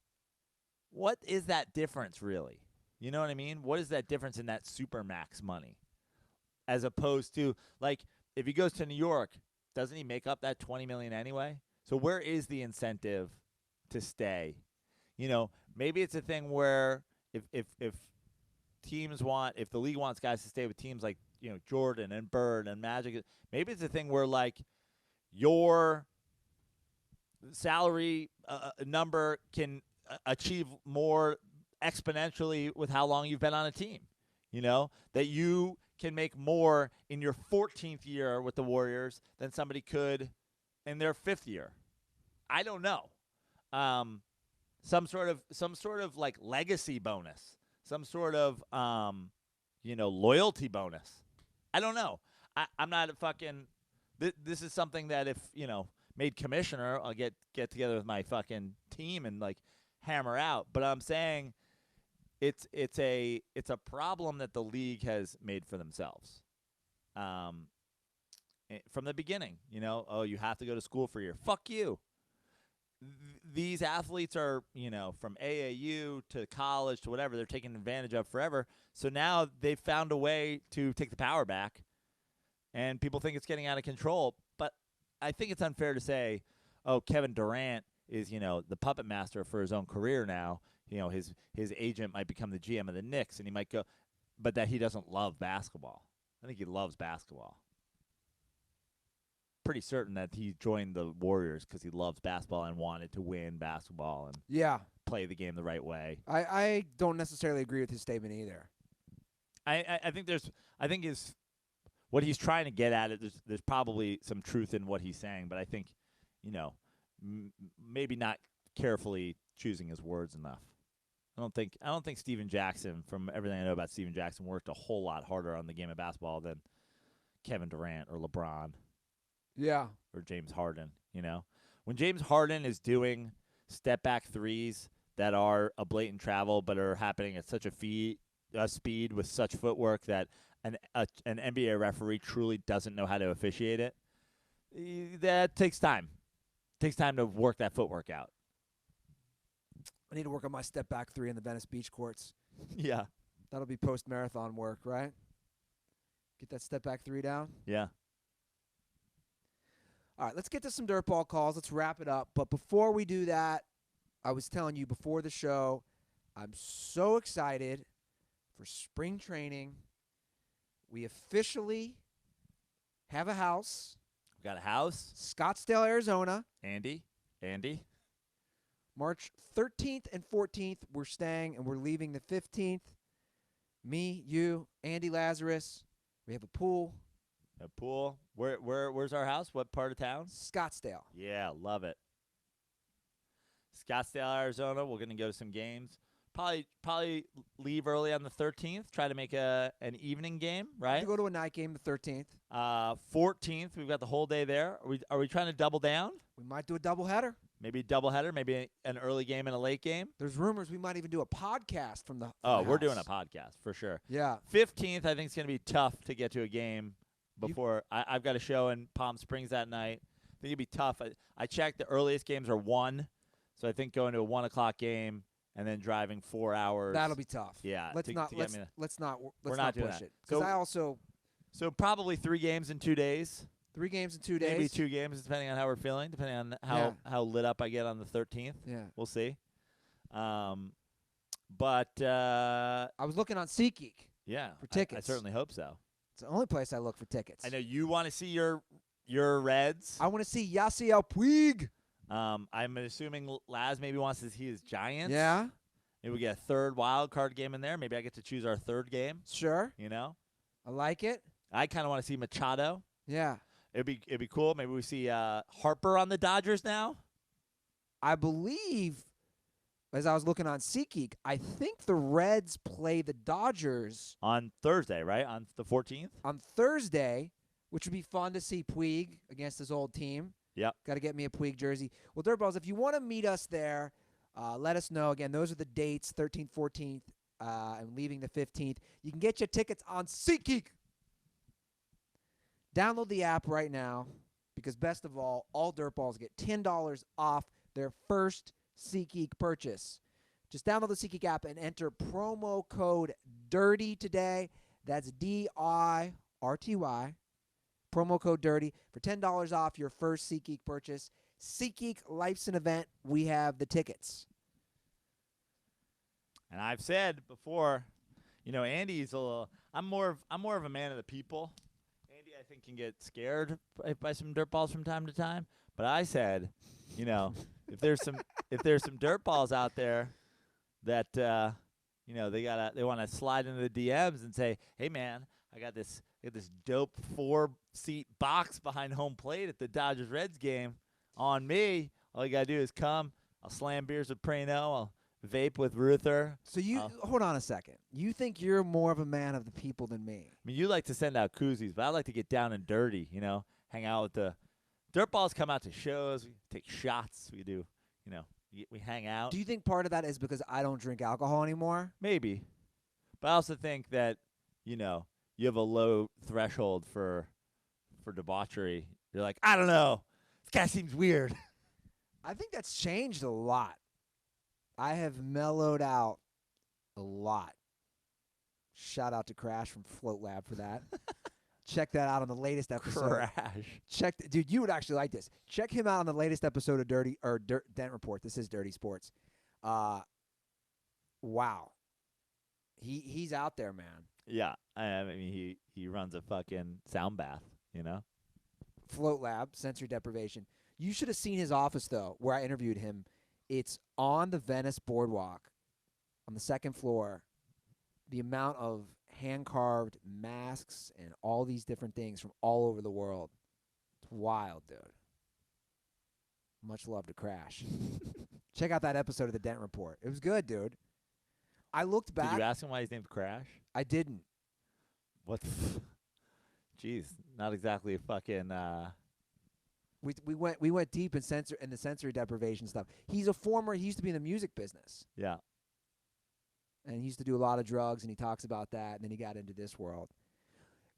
what is that difference really? You know what I mean? What is that difference in that super max money? As opposed to, if he goes to New York, doesn't he make up that $20 million anyway? So where is the incentive to stay? Maybe it's a thing where if teams if the league wants guys to stay with teams like, Jordan and Bird and Magic, maybe it's a thing where your salary number can achieve more exponentially with how long you've been on a team. That you can make more in your 14th year with the Warriors than somebody could in their 5th year. I don't know. Some sort of like legacy bonus, some sort of loyalty bonus. I don't know. I'm not a fucking. This is something that if made commissioner, I'll get together with my fucking team and like hammer out. But I'm saying it's a problem that the league has made for themselves. From the beginning, you have to go to school for a year. Fuck you. These athletes are, from AAU to college to whatever, they're taken advantage of forever. So now they've found a way to take the power back, and people think it's getting out of control. But I think it's unfair to say, oh, Kevin Durant is, the puppet master for his own career now. His agent might become the GM of the Knicks, and he might go, but that he doesn't love basketball. I think he loves basketball. Pretty certain that he joined the Warriors because he loves basketball and wanted to win basketball and play the game the right way. I don't necessarily agree with his statement either. I think what he's trying to get at it. There's probably some truth in what he's saying, but I think maybe not carefully choosing his words enough. I don't think Steven Jackson, from everything I know about Steven Jackson, worked a whole lot harder on the game of basketball than Kevin Durant or LeBron. Yeah. Or James Harden, When James Harden is doing step-back threes that are a blatant travel but are happening at such a speed with such footwork that an NBA referee truly doesn't know how to officiate it, that takes time. It takes time to work that footwork out. I need to work on my step-back three in the Venice Beach courts. Yeah. That'll be post-marathon work, right? Get that step-back three down? Yeah. All right, let's get to some dirtball calls. Let's wrap it up. But before we do that, I was telling you before the show, I'm so excited for spring training. We officially have a house. We got a house. Scottsdale, Arizona. Andy. March 13th and 14th, we're staying, and we're leaving the 15th. Me, you, Andy Lazarus. We have a pool. A pool. Where's our house? What part of town? Scottsdale. Yeah, love it. Scottsdale, Arizona. We're gonna go to some games. Probably leave early on the 13th. Try to make an evening game, right? To go to a night game the 13th. 14th, we've got the whole day there. Are we trying to double down? We might do a doubleheader. Maybe a doubleheader. Maybe an early game and a late game. There's rumors we might even do a podcast from the. We're doing a podcast for sure. Yeah. 15th, I think it's gonna be tough to get to a game. Before I've got a show in Palm Springs that night. I think it'd be tough. I checked, the earliest games are 1, so I think going to a 1:00 game and then driving 4 hours. That'll be tough. Yeah, let's not push it. Because so probably 3 games in 2 days. 3 games in 2 days. Maybe 2 games, depending on how we're feeling, depending on how lit up I get on the 13th. Yeah, we'll see. But I was looking on SeatGeek. Yeah, for tickets. I certainly hope so. It's the only place I look for tickets. I know you want to see your Reds. I want to see Yasiel Puig. I'm assuming Laz maybe wants to see his Giants. Yeah. Maybe we get a third wild card game in there. Maybe I get to choose our third game. Sure. I like it. I kind of want to see Machado. Yeah. It'd be cool. Maybe we see Harper on the Dodgers now. I believe, as I was looking on SeatGeek, I think the Reds play the Dodgers on Thursday, right? On the 14th? On Thursday, which would be fun to see Puig against his old team. Yep. Got to get me a Puig jersey. Well, Dirtballs, if you want to meet us there, let us know. Again, those are the dates, 13th, 14th, and leaving the 15th. You can get your tickets on SeatGeek. Download the app right now because, best of all Dirtballs get $10 off their first SeatGeek purchase. Just download the SeatGeek app and enter promo code DIRTY today. That's DIRTY. Promo code DIRTY for $10 off your first SeatGeek purchase. SeatGeek, life's an event. We have the tickets. And I've said before, Andy's a little. I'm more of a man of the people. Andy, I think, can get scared by some dirtballs from time to time. But I said, if there's some if there's some dirt balls out there that they want to slide into the DMs and say, "Hey man, I got this dope 4-seat box behind home plate at the Dodgers Reds game on me. All you gotta do is come. I'll slam beers with Prano. I'll vape with Ruther." So you hold on a second. You think you're more of a man of the people than me? I mean, you like to send out koozies, but I like to get down and dirty. Hang out with the dirt balls. Come out to shows. We take shots. We do. We hang out. Do you think part of that is because I don't drink alcohol anymore? Maybe, but I also think that you have a low threshold for debauchery. You're like, I don't know, this guy seems weird. I think that's changed a lot. I have mellowed out a lot. Shout out to Crash from Float Lab for that. Check that out on the latest episode. Crash. Dude, you would actually like this. Check him out on the latest episode of Dent Report. This is Dirty Sports. Wow. He's out there, man. Yeah, I mean he runs a fucking sound bath. Float Lab, sensory deprivation. You should have seen his office though, where I interviewed him. It's on the Venice Boardwalk, on the second floor. The amount of hand-carved masks and all these different things from all over the world. It's wild, dude. Much love to Crash. Check out that episode of the Dent Report. It was good, dude. I looked back. Did you ask him why his name's Crash? I didn't. What? Jeez, not exactly a fucking. We went deep in the sensory deprivation stuff. He used to be in the music business. Yeah. And he used to do a lot of drugs, and he talks about that, and then he got into this world.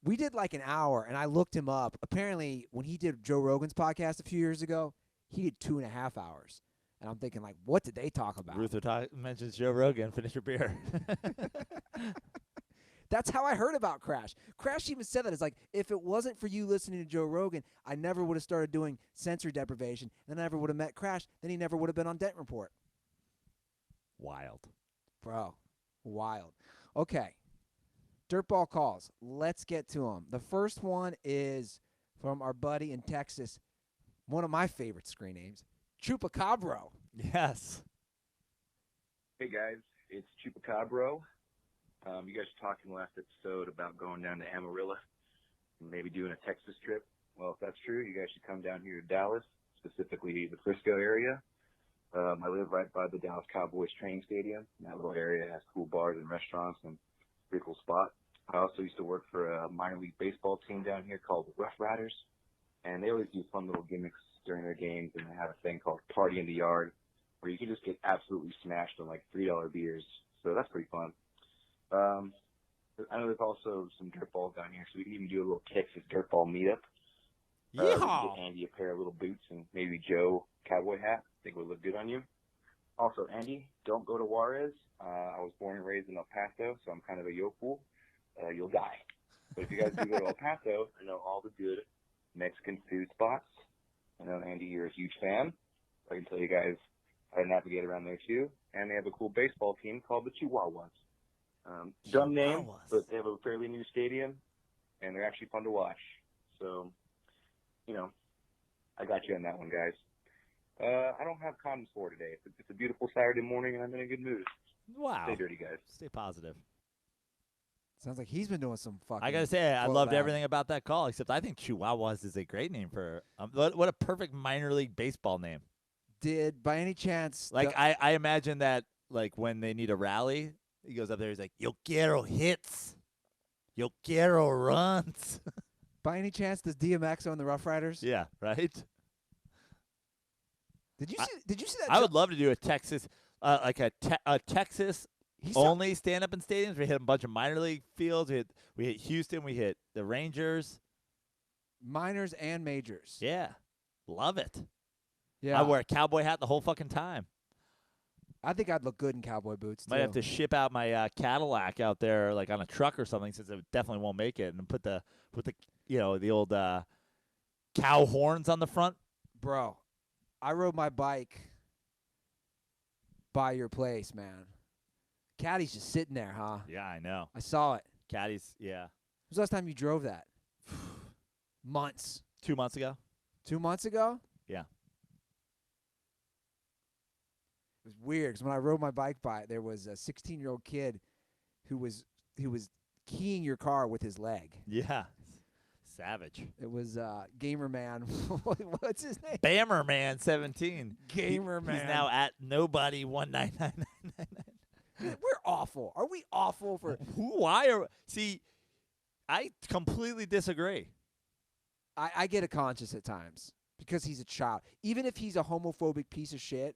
We did like an hour, and I looked him up. Apparently, when he did Joe Rogan's podcast a few years ago, he did 2.5 hours. And I'm thinking, like, what did they talk about? Ruther mentions Joe Rogan. Finish your beer. That's how I heard about Crash. Crash even said that. It's like, if it wasn't for you listening to Joe Rogan, I never would have started doing sensory deprivation. Then I never would have met Crash. Then he never would have been on Dent Report. Wild. Bro, wild. Okay. Dirtball calls. Let's get to them. The first one is from our buddy in Texas, one of my favorite screen names, Chupacabro. Yes. Hey, guys. It's Chupacabro. You guys were talking last episode about going down to Amarillo and maybe doing a Texas trip. Well, if that's true, you guys should come down here to Dallas, specifically the Frisco area. I live right by the Dallas Cowboys training stadium. That little area has cool bars and restaurants and pretty cool spot. I also used to work for a minor league baseball team down here called the Rough Riders, and they always do fun little gimmicks during their games, and they have a thing called Party in the Yard, where you can just get absolutely smashed on like $3 beers. So that's pretty fun. I know there's also some dirtballs down here, so we can even do a little Texas dirtball meetup. Yeehaw! Get Andy a pair of little boots and maybe Joe cowboy hat. I think it would look good on you. Also, Andy, don't go to Juarez. I was born and raised in El Paso, so I'm kind of a yokel. You'll die. But if you guys do go to El Paso, I know all the good Mexican food spots. I know, Andy, you're a huge fan. I can tell you guys how to navigate around there, too. And they have a cool baseball team called the Chihuahuas. Dumb name, but they have a fairly new stadium, and they're actually fun to watch. So, I got you on that one, guys. I don't have condoms for today. It's a beautiful Saturday morning, and I'm in a good mood. Wow. Stay dirty, guys. Stay positive. Sounds like he's been doing some fucking. I gotta say, I loved lab. everything about that call, except I think Chihuahuas is a great name for. What a perfect minor league baseball name. Did by any chance? Like I imagine that like when they need a rally, he goes up there. He's like, "Yo quiero hits, yo quiero runs." By any chance, does DMX own the Rough Riders? Yeah, right. Did you see that? I would love to do a Texas, like a Texas only stand up in stadiums. We hit a bunch of minor league fields. We hit Houston. We hit the Rangers. Minors and majors. Yeah, love it. Yeah, I wear a cowboy hat the whole fucking time. I think I'd look good in cowboy boots. Might have to ship out my Cadillac out there, like on a truck or something, since it definitely won't make it, and put the the old cow horns on the front. Bro, I rode my bike by your place, man. Caddy's just sitting there, huh? Yeah, I know. I saw it. Caddies, yeah. When was the last time you drove that? Months. 2 months ago. 2 months ago? Yeah. was weird because when I rode my bike by, there was a 16-year-old kid who was keying your car with his leg. Yeah. Savage. It was Gamer Man. What's his name? Bammer Man 17. Gamer Man. He's now at nobody 19999. We're awful. Are we awful for? Why are? See, I completely disagree. I get a conscience at times because he's a child. Even if he's a homophobic piece of shit,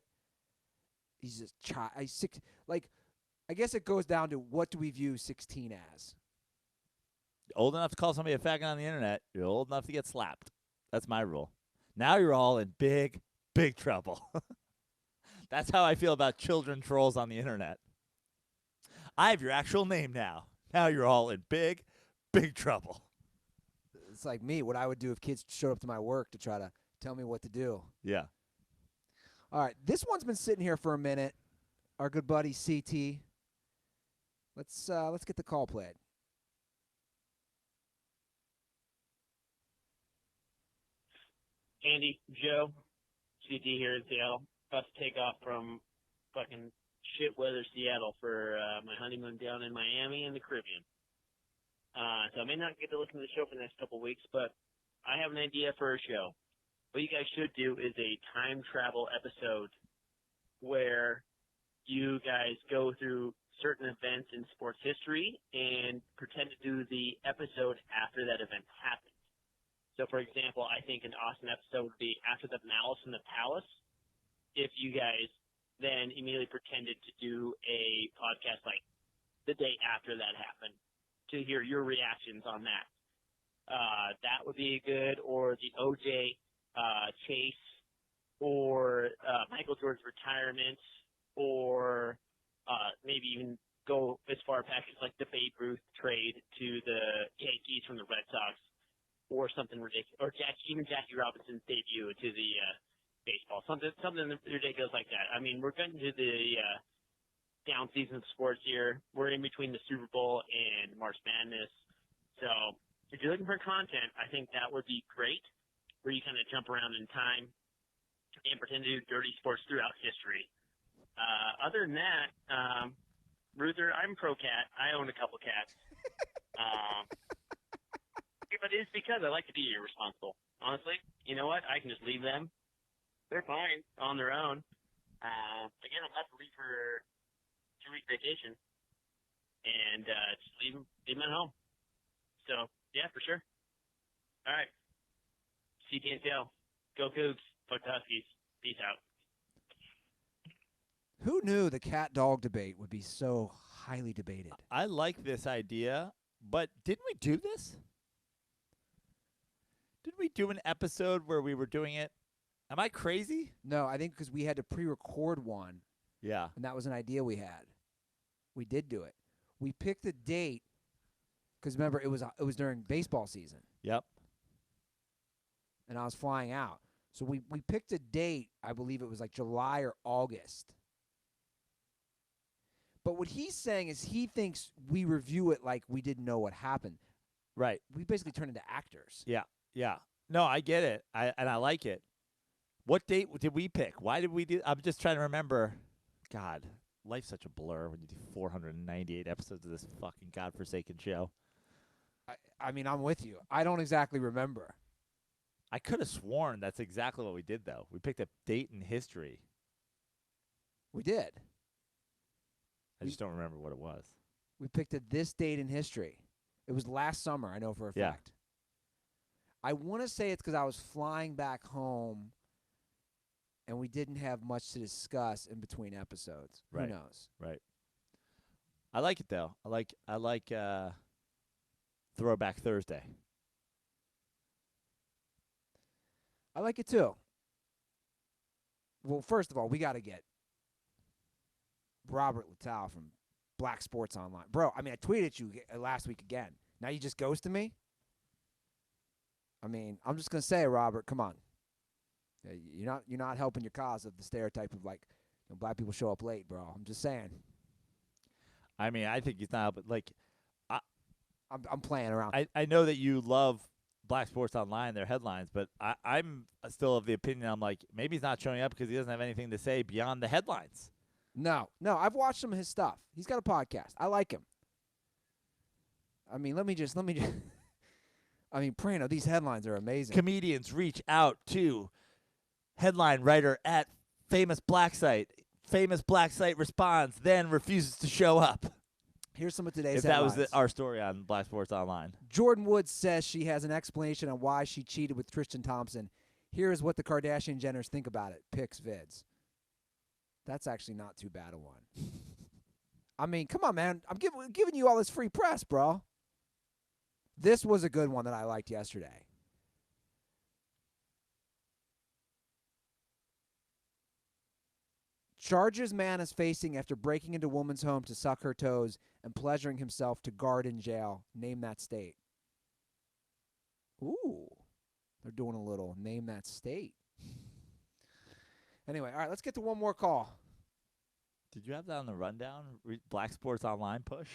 he's a child. I guess it goes down to what do we view 16 as? Old enough to call somebody a faggot on the internet, you're old enough to get slapped. That's my rule. Now you're all in big, big trouble. That's how I feel about children trolls on the internet. I have your actual name now. Now you're all in big, big trouble. It's like me, what I would do if kids showed up to my work to try to tell me what to do. Yeah. All right, this one's been sitting here for a minute. Our good buddy CT. Let's get the call played. Andy, Joe, CT here in Seattle. About to take off from fucking shit weather Seattle for my honeymoon down in Miami and the Caribbean. So I may not get to listen to the show for the next couple of weeks, but I have an idea for a show. What you guys should do is a time travel episode where you guys go through certain events in sports history and pretend to do the episode after that event happened. So, for example, I think an awesome episode would be after the Malice in the Palace, if you guys then immediately pretended to do a podcast like the day after that happened to hear your reactions on that. That would be good, or the OJ chase, or Michael Jordan's retirement, or maybe even go as far back as like the Babe Ruth trade to the Yankees from the Red Sox, or something ridiculous, or even Jackie Robinson's debut to the baseball, something ridiculous like that. I mean, we're getting to the down season of sports here. We're in between the Super Bowl and March Madness, so if you're looking for content, I think that would be great, where you kind of jump around in time and pretend to do dirty sports throughout history. Other than that, Ruther, I'm pro cat. I own a couple cats. But it's because I like to be irresponsible. Honestly, you know what? I can just leave them. They're fine on their own. Again, I'll have to leave for 2-week vacation and just leave them at home. So, yeah, for sure. All right. CTNTL. Go Cougs. Fuck the Huskies. Peace out. Who knew the cat-dog debate would be so highly debated? I like this idea, but didn't we do this? Didn't we do an episode where we were doing it? Am I crazy? No, I think because we had to pre-record one, Yeah. and that was an idea we had. We did do it. We picked a date because remember it was during baseball season, Yep. and I was flying out. So we picked a date. I believe it was like July or August. But what he's saying is he thinks we review it like we didn't know what happened. Right. We basically turn into actors. Yeah. Yeah. No, I get it. I like it. What date did we pick? Why did we do? I'm just trying to remember. God, life's such a blur when you do 498 episodes of this fucking godforsaken show. I mean, I'm with you. I don't exactly remember. I could have sworn that's exactly what we did, though. We picked a date in history. We did. I just don't remember what it was. We picked this date in history. It was last summer, I know for a Yeah. fact. I want to say it's because I was flying back home and we didn't have much to discuss in between episodes. Right. Who knows? Right. I like it, though. I like Throwback Thursday. I like it too. Well, first of all, we got to get Robert Littell from Black Sports Online. Bro, I mean, I tweeted you last week again. Now you just ghosted me? I mean, I'm just going to say it, Robert. Come on. You're not helping your cause of the stereotype of, like, black people show up late, bro. I'm just saying. I mean, I think he's not, but, like, I'm playing around. I know that you love Black Sports Online, their headlines, but I'm still of the opinion, I'm like, maybe he's not showing up because he doesn't have anything to say beyond the headlines. No, I've watched some of his stuff. He's got a podcast. I like him. I mean, let me just. I mean, Prano, these headlines are amazing. Comedians reach out to headline writer at famous black site. Famous black site responds, then refuses to show up. Here's some of today's If that headlines. was our story on Black Sports Online. Jordan Woods says she has an explanation on why she cheated with Tristan Thompson. Here is what the Kardashian Jenners think about it. Pics vids. That's actually not too bad a one. I mean, come on, man. I'm giving you all this free press, bro. This was a good one that I liked yesterday. Charges man is facing after breaking into woman's home to suck her toes and pleasuring himself to guard in jail. Name that state. Ooh. They're doing a little name that state. Anyway, all right, let's get to one more call. Did you have that on the rundown? Black Sports Online push?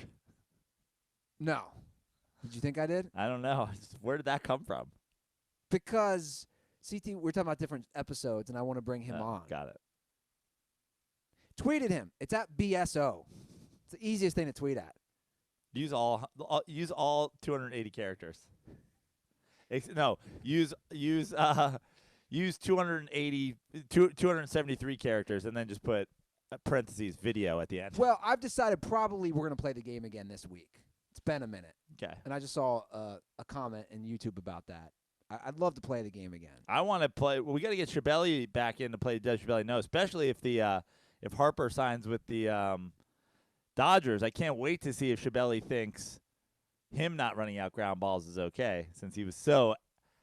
No. Did you think I did? I don't know. Where did that come from? Because, CT, we're talking about different episodes, and I want to bring him on. Got it. Tweeted him. It's at BSO. It's the easiest thing to tweet at. Use all 280 characters. No, use 273 characters, and then just put parentheses video at the end. Well, I've decided probably we're going to play the game again this week. It's been a minute. Okay. And I just saw a comment in YouTube about that. I'd love to play the game again. I want to play. Well, we got to get Schiavelli back in to play Does Schiavelli Know, especially if Harper signs with the Dodgers. I can't wait to see if Schiavelli thinks him not running out ground balls is okay, since he was so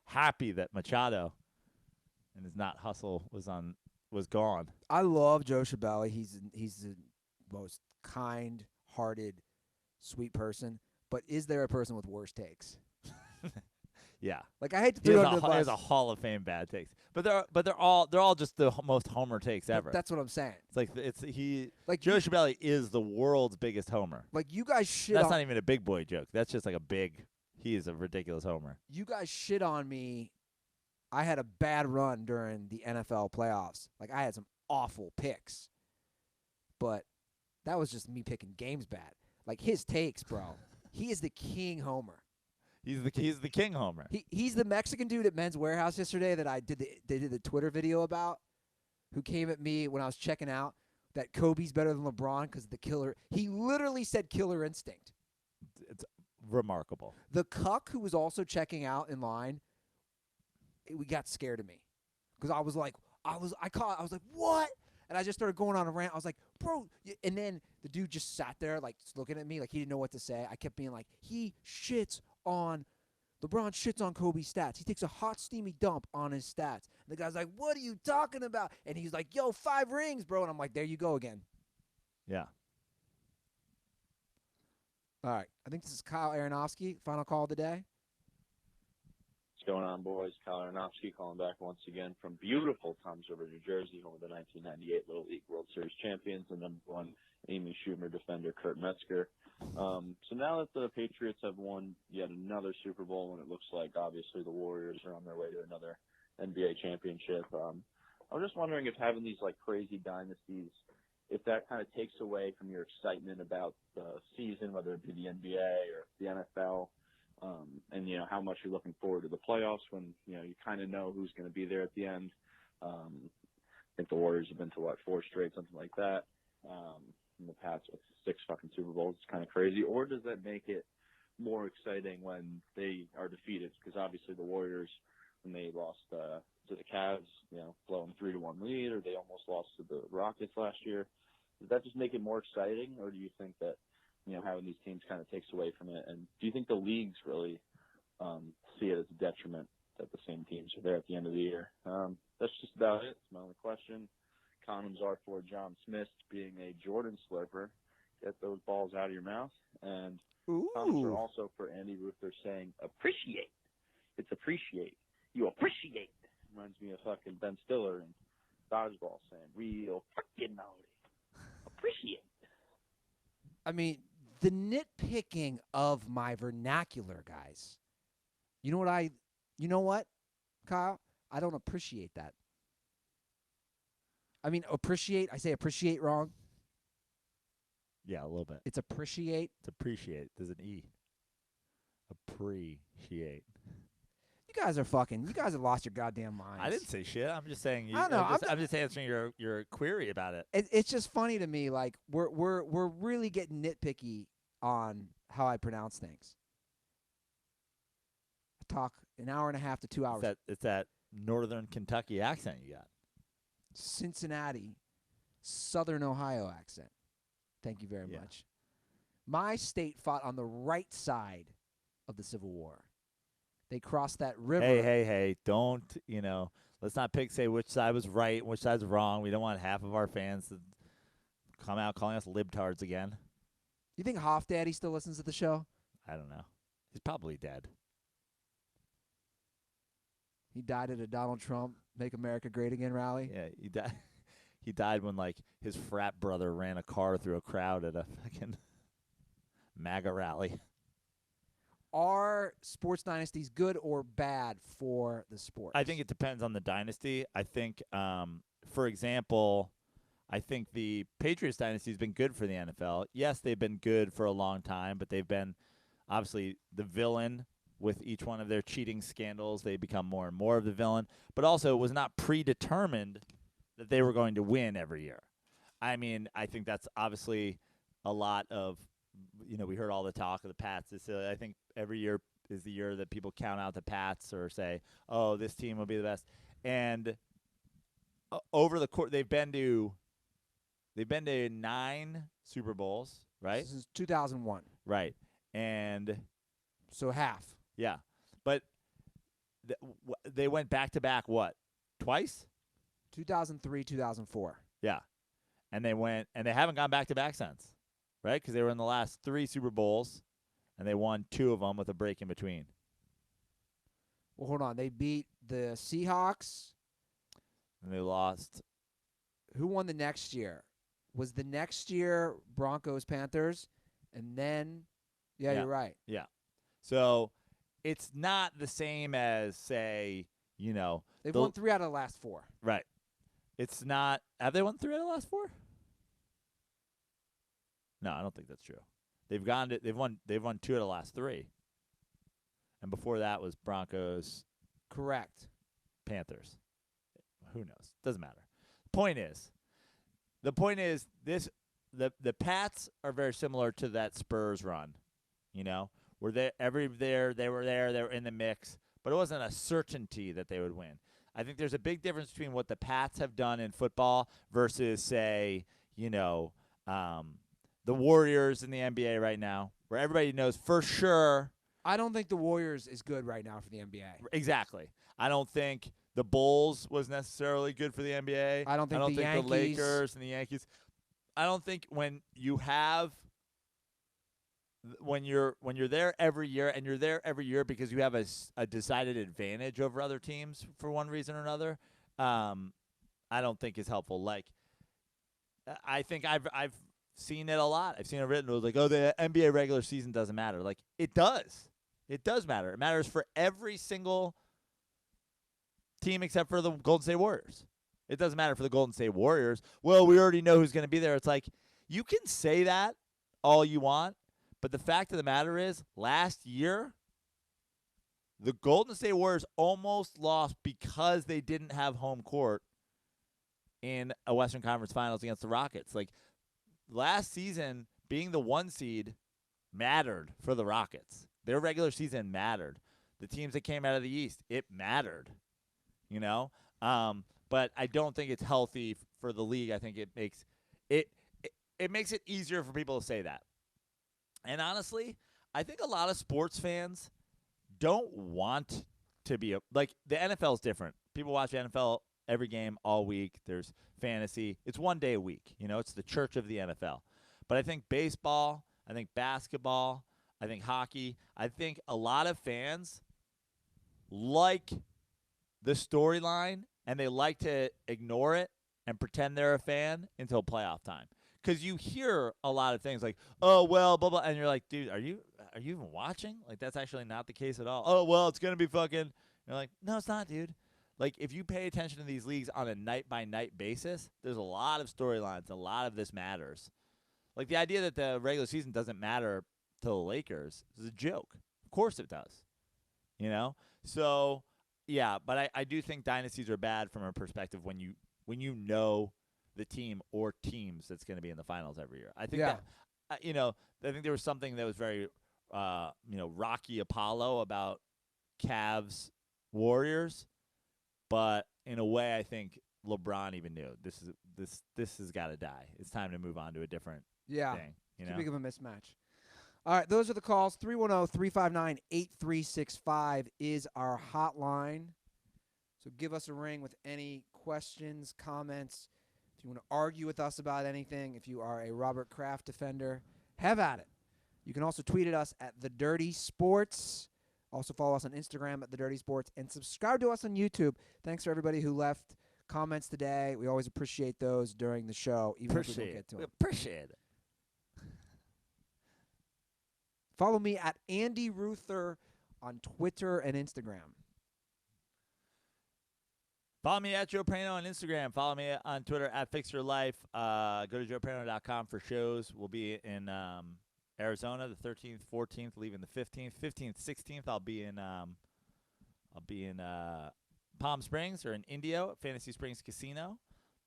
happy that Machado and his not hustle was gone. I love Joe Schiavelli. He's the most kind-hearted, sweet person. But is there a person with worse takes? Yeah, Like I hate to he throw has, under the he has bus. a Hall of Fame bad takes, but they're all just the most homer takes ever. That's what I'm saying. It's like Like Joe Schiavelli is the world's biggest homer. Like you guys shit That's on not even a big boy joke. That's just like he is a ridiculous homer. you guys shit on me. I had a bad run during the NFL playoffs. Like I had some awful picks. But that was just me picking games bad. Like his takes, bro. He is the king homer. He's the king homer. He's the Mexican dude at Men's Warehouse yesterday that they did the Twitter video about, who came at me when I was checking out that Kobe's better than LeBron because of the killer. He literally said killer instinct. It's remarkable. The cuck who was also checking out in line, we got scared of me because I was like, what? And I just started going on a rant. I was like, bro. And then the dude just sat there like just looking at me like he didn't know what to say. I kept being like, LeBron shits on Kobe's stats. He takes a hot, steamy dump on his stats. And the guy's like, what are you talking about? And he's like, yo, 5 rings, bro. And I'm like, there you go again. Yeah. All right. I think this is Kyle Aronofsky. Final call of the day. What's going on, boys? Kyle Aronofsky calling back once again from beautiful Toms River, New Jersey, home of the 1998 Little League World Series champions and #1 Amy Schumer defender Kurt Metzger. So now that the Patriots have won yet another Super Bowl, and it looks like obviously the Warriors are on their way to another NBA championship, I'm just wondering if having these like crazy dynasties, if that kind of takes away from your excitement about the season, whether it be the NBA or the NFL, and how much you're looking forward to the playoffs when you kind of know who's going to be there at the end. I think the Warriors have been to 4 straight, something like that. In the past, with 6 fucking Super Bowls, it's kind of crazy. Or does that make it more exciting when they are defeated? Because obviously the Warriors, when they lost to the Cavs, blowing 3-1 lead, or they almost lost to the Rockets last year, does that just make it more exciting, or do you think that having these teams kind of takes away from it? And do you think the leagues really see it as a detriment that the same teams are there at the end of the year? That's just about it. It's my only question. Condoms are for John Smith, being a Jordan slurper. Get those balls out of your mouth. And condoms are also for Andy Ruther saying, appreciate. It's appreciate. You appreciate. Reminds me of fucking Ben Stiller and Dodgeball saying, real fucking naughty. Appreciate. I mean, the nitpicking of my vernacular, guys. You know what, Kyle? I don't appreciate that. I mean, appreciate, I say appreciate wrong. Yeah, a little bit. It's appreciate. It's appreciate. There's an E. Appreciate. You guys have lost your goddamn minds. I didn't say shit. I'm just saying. I know, I'm just answering your query about it. It's just funny to me. Like we're really getting nitpicky on how I pronounce things. I talk an hour and a half to 2 hours. It's that northern Kentucky accent you got. Cincinnati, Southern Ohio accent. Thank you very much. My state fought on the right side of the Civil War. They crossed that river. Hey, don't, let's not say which side was right and which side's wrong. We don't want half of our fans to come out calling us libtards again. You think Hoff Daddy still listens to the show? I don't know. He's probably dead. He died at a Donald Trump Make America Great Again rally. Yeah, he died. He died when, like, his frat brother ran a car through a crowd at a fucking MAGA rally. Are sports dynasties good or bad for the sport? I think it depends on the dynasty. I think, for example, I think the Patriots dynasty has been good for the NFL. Yes, they've been good for a long time, but they've been obviously the villain with each one of their cheating scandals. They become more and more of the villain. But also it was not predetermined that they were going to win every year. I mean, I think that's obviously a lot of, we heard all the talk of the Pats. I think every year is the year that people count out the Pats or say, oh, this team will be the best. And over the course, they've been to 9 Super Bowls, right? This is 2001. Right. And so half. Yeah. But they went back-to-back what? Twice? 2003, 2004. Yeah. And they haven't gone back-to-back since, right? Because they were in the last 3 Super Bowls, and they won 2 of them with a break in between. Well, hold on. They beat the Seahawks. And they lost. Who won the next year? Was the next year Broncos, Panthers, and then, yeah, you're right. Yeah. So it's not the same as, say, They've won 3 out of the last 4. Right. It's not. Have they won 3 out of the last 4? No, I don't think that's true. They've won 2 out of the last 3. And before that was Broncos. Correct. Panthers. Who knows? Doesn't matter. The point is this: the Pats are very similar to that Spurs run. Were they they were in the mix, but it wasn't a certainty that they would win. I think there's a big difference between what the Pats have done in football versus, say, the Warriors in the NBA right now, where everybody knows for sure. I don't think the Warriors is good right now for the NBA. Exactly. I don't think the Bulls was necessarily good for the NBA. I don't think the Yankees. The Lakers and the Yankees. I don't think when you're there every year, and you're there every year because you have a decided advantage over other teams for one reason or another, I don't think is helpful. Like, I think I've seen it a lot. I've seen it written. It was like, oh, the NBA regular season doesn't matter. Like, it does. It does matter. It matters for every single team except for the Golden State Warriors. It doesn't matter for the Golden State Warriors. Well, we already know who's going to be there. It's like, you can say that all you want, but the fact of the matter is, last year, the Golden State Warriors almost lost because they didn't have home court in a Western Conference Finals against the Rockets. Like, last season, being the 1 seed mattered for the Rockets. Their regular season mattered. The teams that came out of the East, it mattered. But I don't think it's healthy for the league. I think it makes it easier for people to say that. And honestly, I think a lot of sports fans don't want to be like, the NFL is different. People watch the NFL every game all week. There's fantasy. It's 1 day a week. It's the church of the NFL. But I think baseball, I think basketball, I think hockey, I think a lot of fans like the storyline, and they like to ignore it and pretend they're a fan until playoff time. Because you hear a lot of things like, oh, well, blah, blah, and you're like, dude, are you even watching? Like, that's actually not the case at all. Oh, well, it's going to be fucking. You're like, no, it's not, dude. Like, if you pay attention to these leagues on a night-by-night basis, there's a lot of storylines. A lot of this matters. Like, the idea that the regular season doesn't matter to the Lakers is a joke. Of course it does. You know? So, yeah, but I do think dynasties are bad from a perspective when you know the team or teams that's going to be in the finals every year. I think that, I think there was something that was very, Rocky Apollo about Cavs Warriors, but in a way, I think LeBron even knew this has got to die. It's time to move on to a different thing. Too big of a mismatch. All right, those are the calls. 310-359-8365 is our hotline. So give us a ring with any questions, comments. If you want to argue with us about anything, if you are a Robert Kraft defender, have at it. You can also tweet at us at The Dirty Sports. Also follow us on Instagram at The Dirty Sports. And subscribe to us on YouTube. Thanks for everybody who left comments today. We always appreciate those during the show, even if we don't get to them. We appreciate it. Follow me at Andy Ruther on Twitter and Instagram. Follow me at Joe Prano on Instagram. Follow me on Twitter at FixYourLife. Go to joeprano.com for shows. We'll be in Arizona the 13th, 14th, leaving the 15th, 16th. I'll be in Palm Springs or in Indio at Fantasy Springs Casino.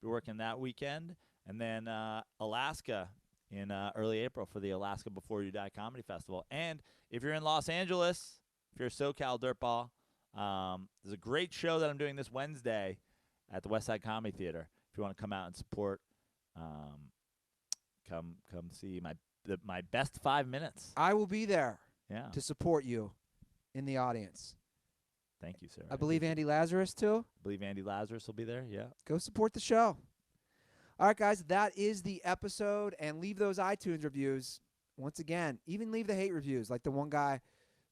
Be working that weekend, and then Alaska in early April for the Alaska Before You Die Comedy Festival. And if you're in Los Angeles, if you're a SoCal Dirtball, there's a great show that I'm doing this Wednesday at the West Side Comedy Theater. If you want to come out and support, come see my best 5 minutes. I will be there to support you in the audience. Thank you, sir. I believe Andy Lazarus, too. I believe Andy Lazarus will be there, yeah. Go support the show. All right, guys, that is the episode. And leave those iTunes reviews. Once again, even leave the hate reviews, like the one guy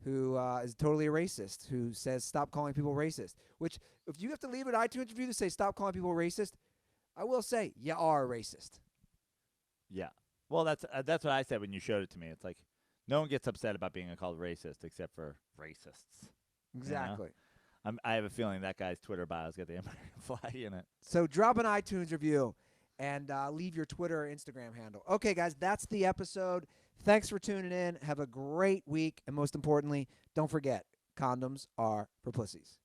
who is totally a racist, who says stop calling people racist. Which, if you have to leave an iTunes review to say stop calling people racist, I will say you are a racist. Yeah. Well, that's what I said when you showed it to me. It's like no one gets upset about being called racist except for racists. Exactly. You know? I have a feeling that guy's Twitter bio's got the American flag in it. So drop an iTunes review and leave your Twitter or Instagram handle. Okay, guys, that's the episode. Thanks for tuning in. Have a great week. And most importantly, don't forget, condoms are for pussies.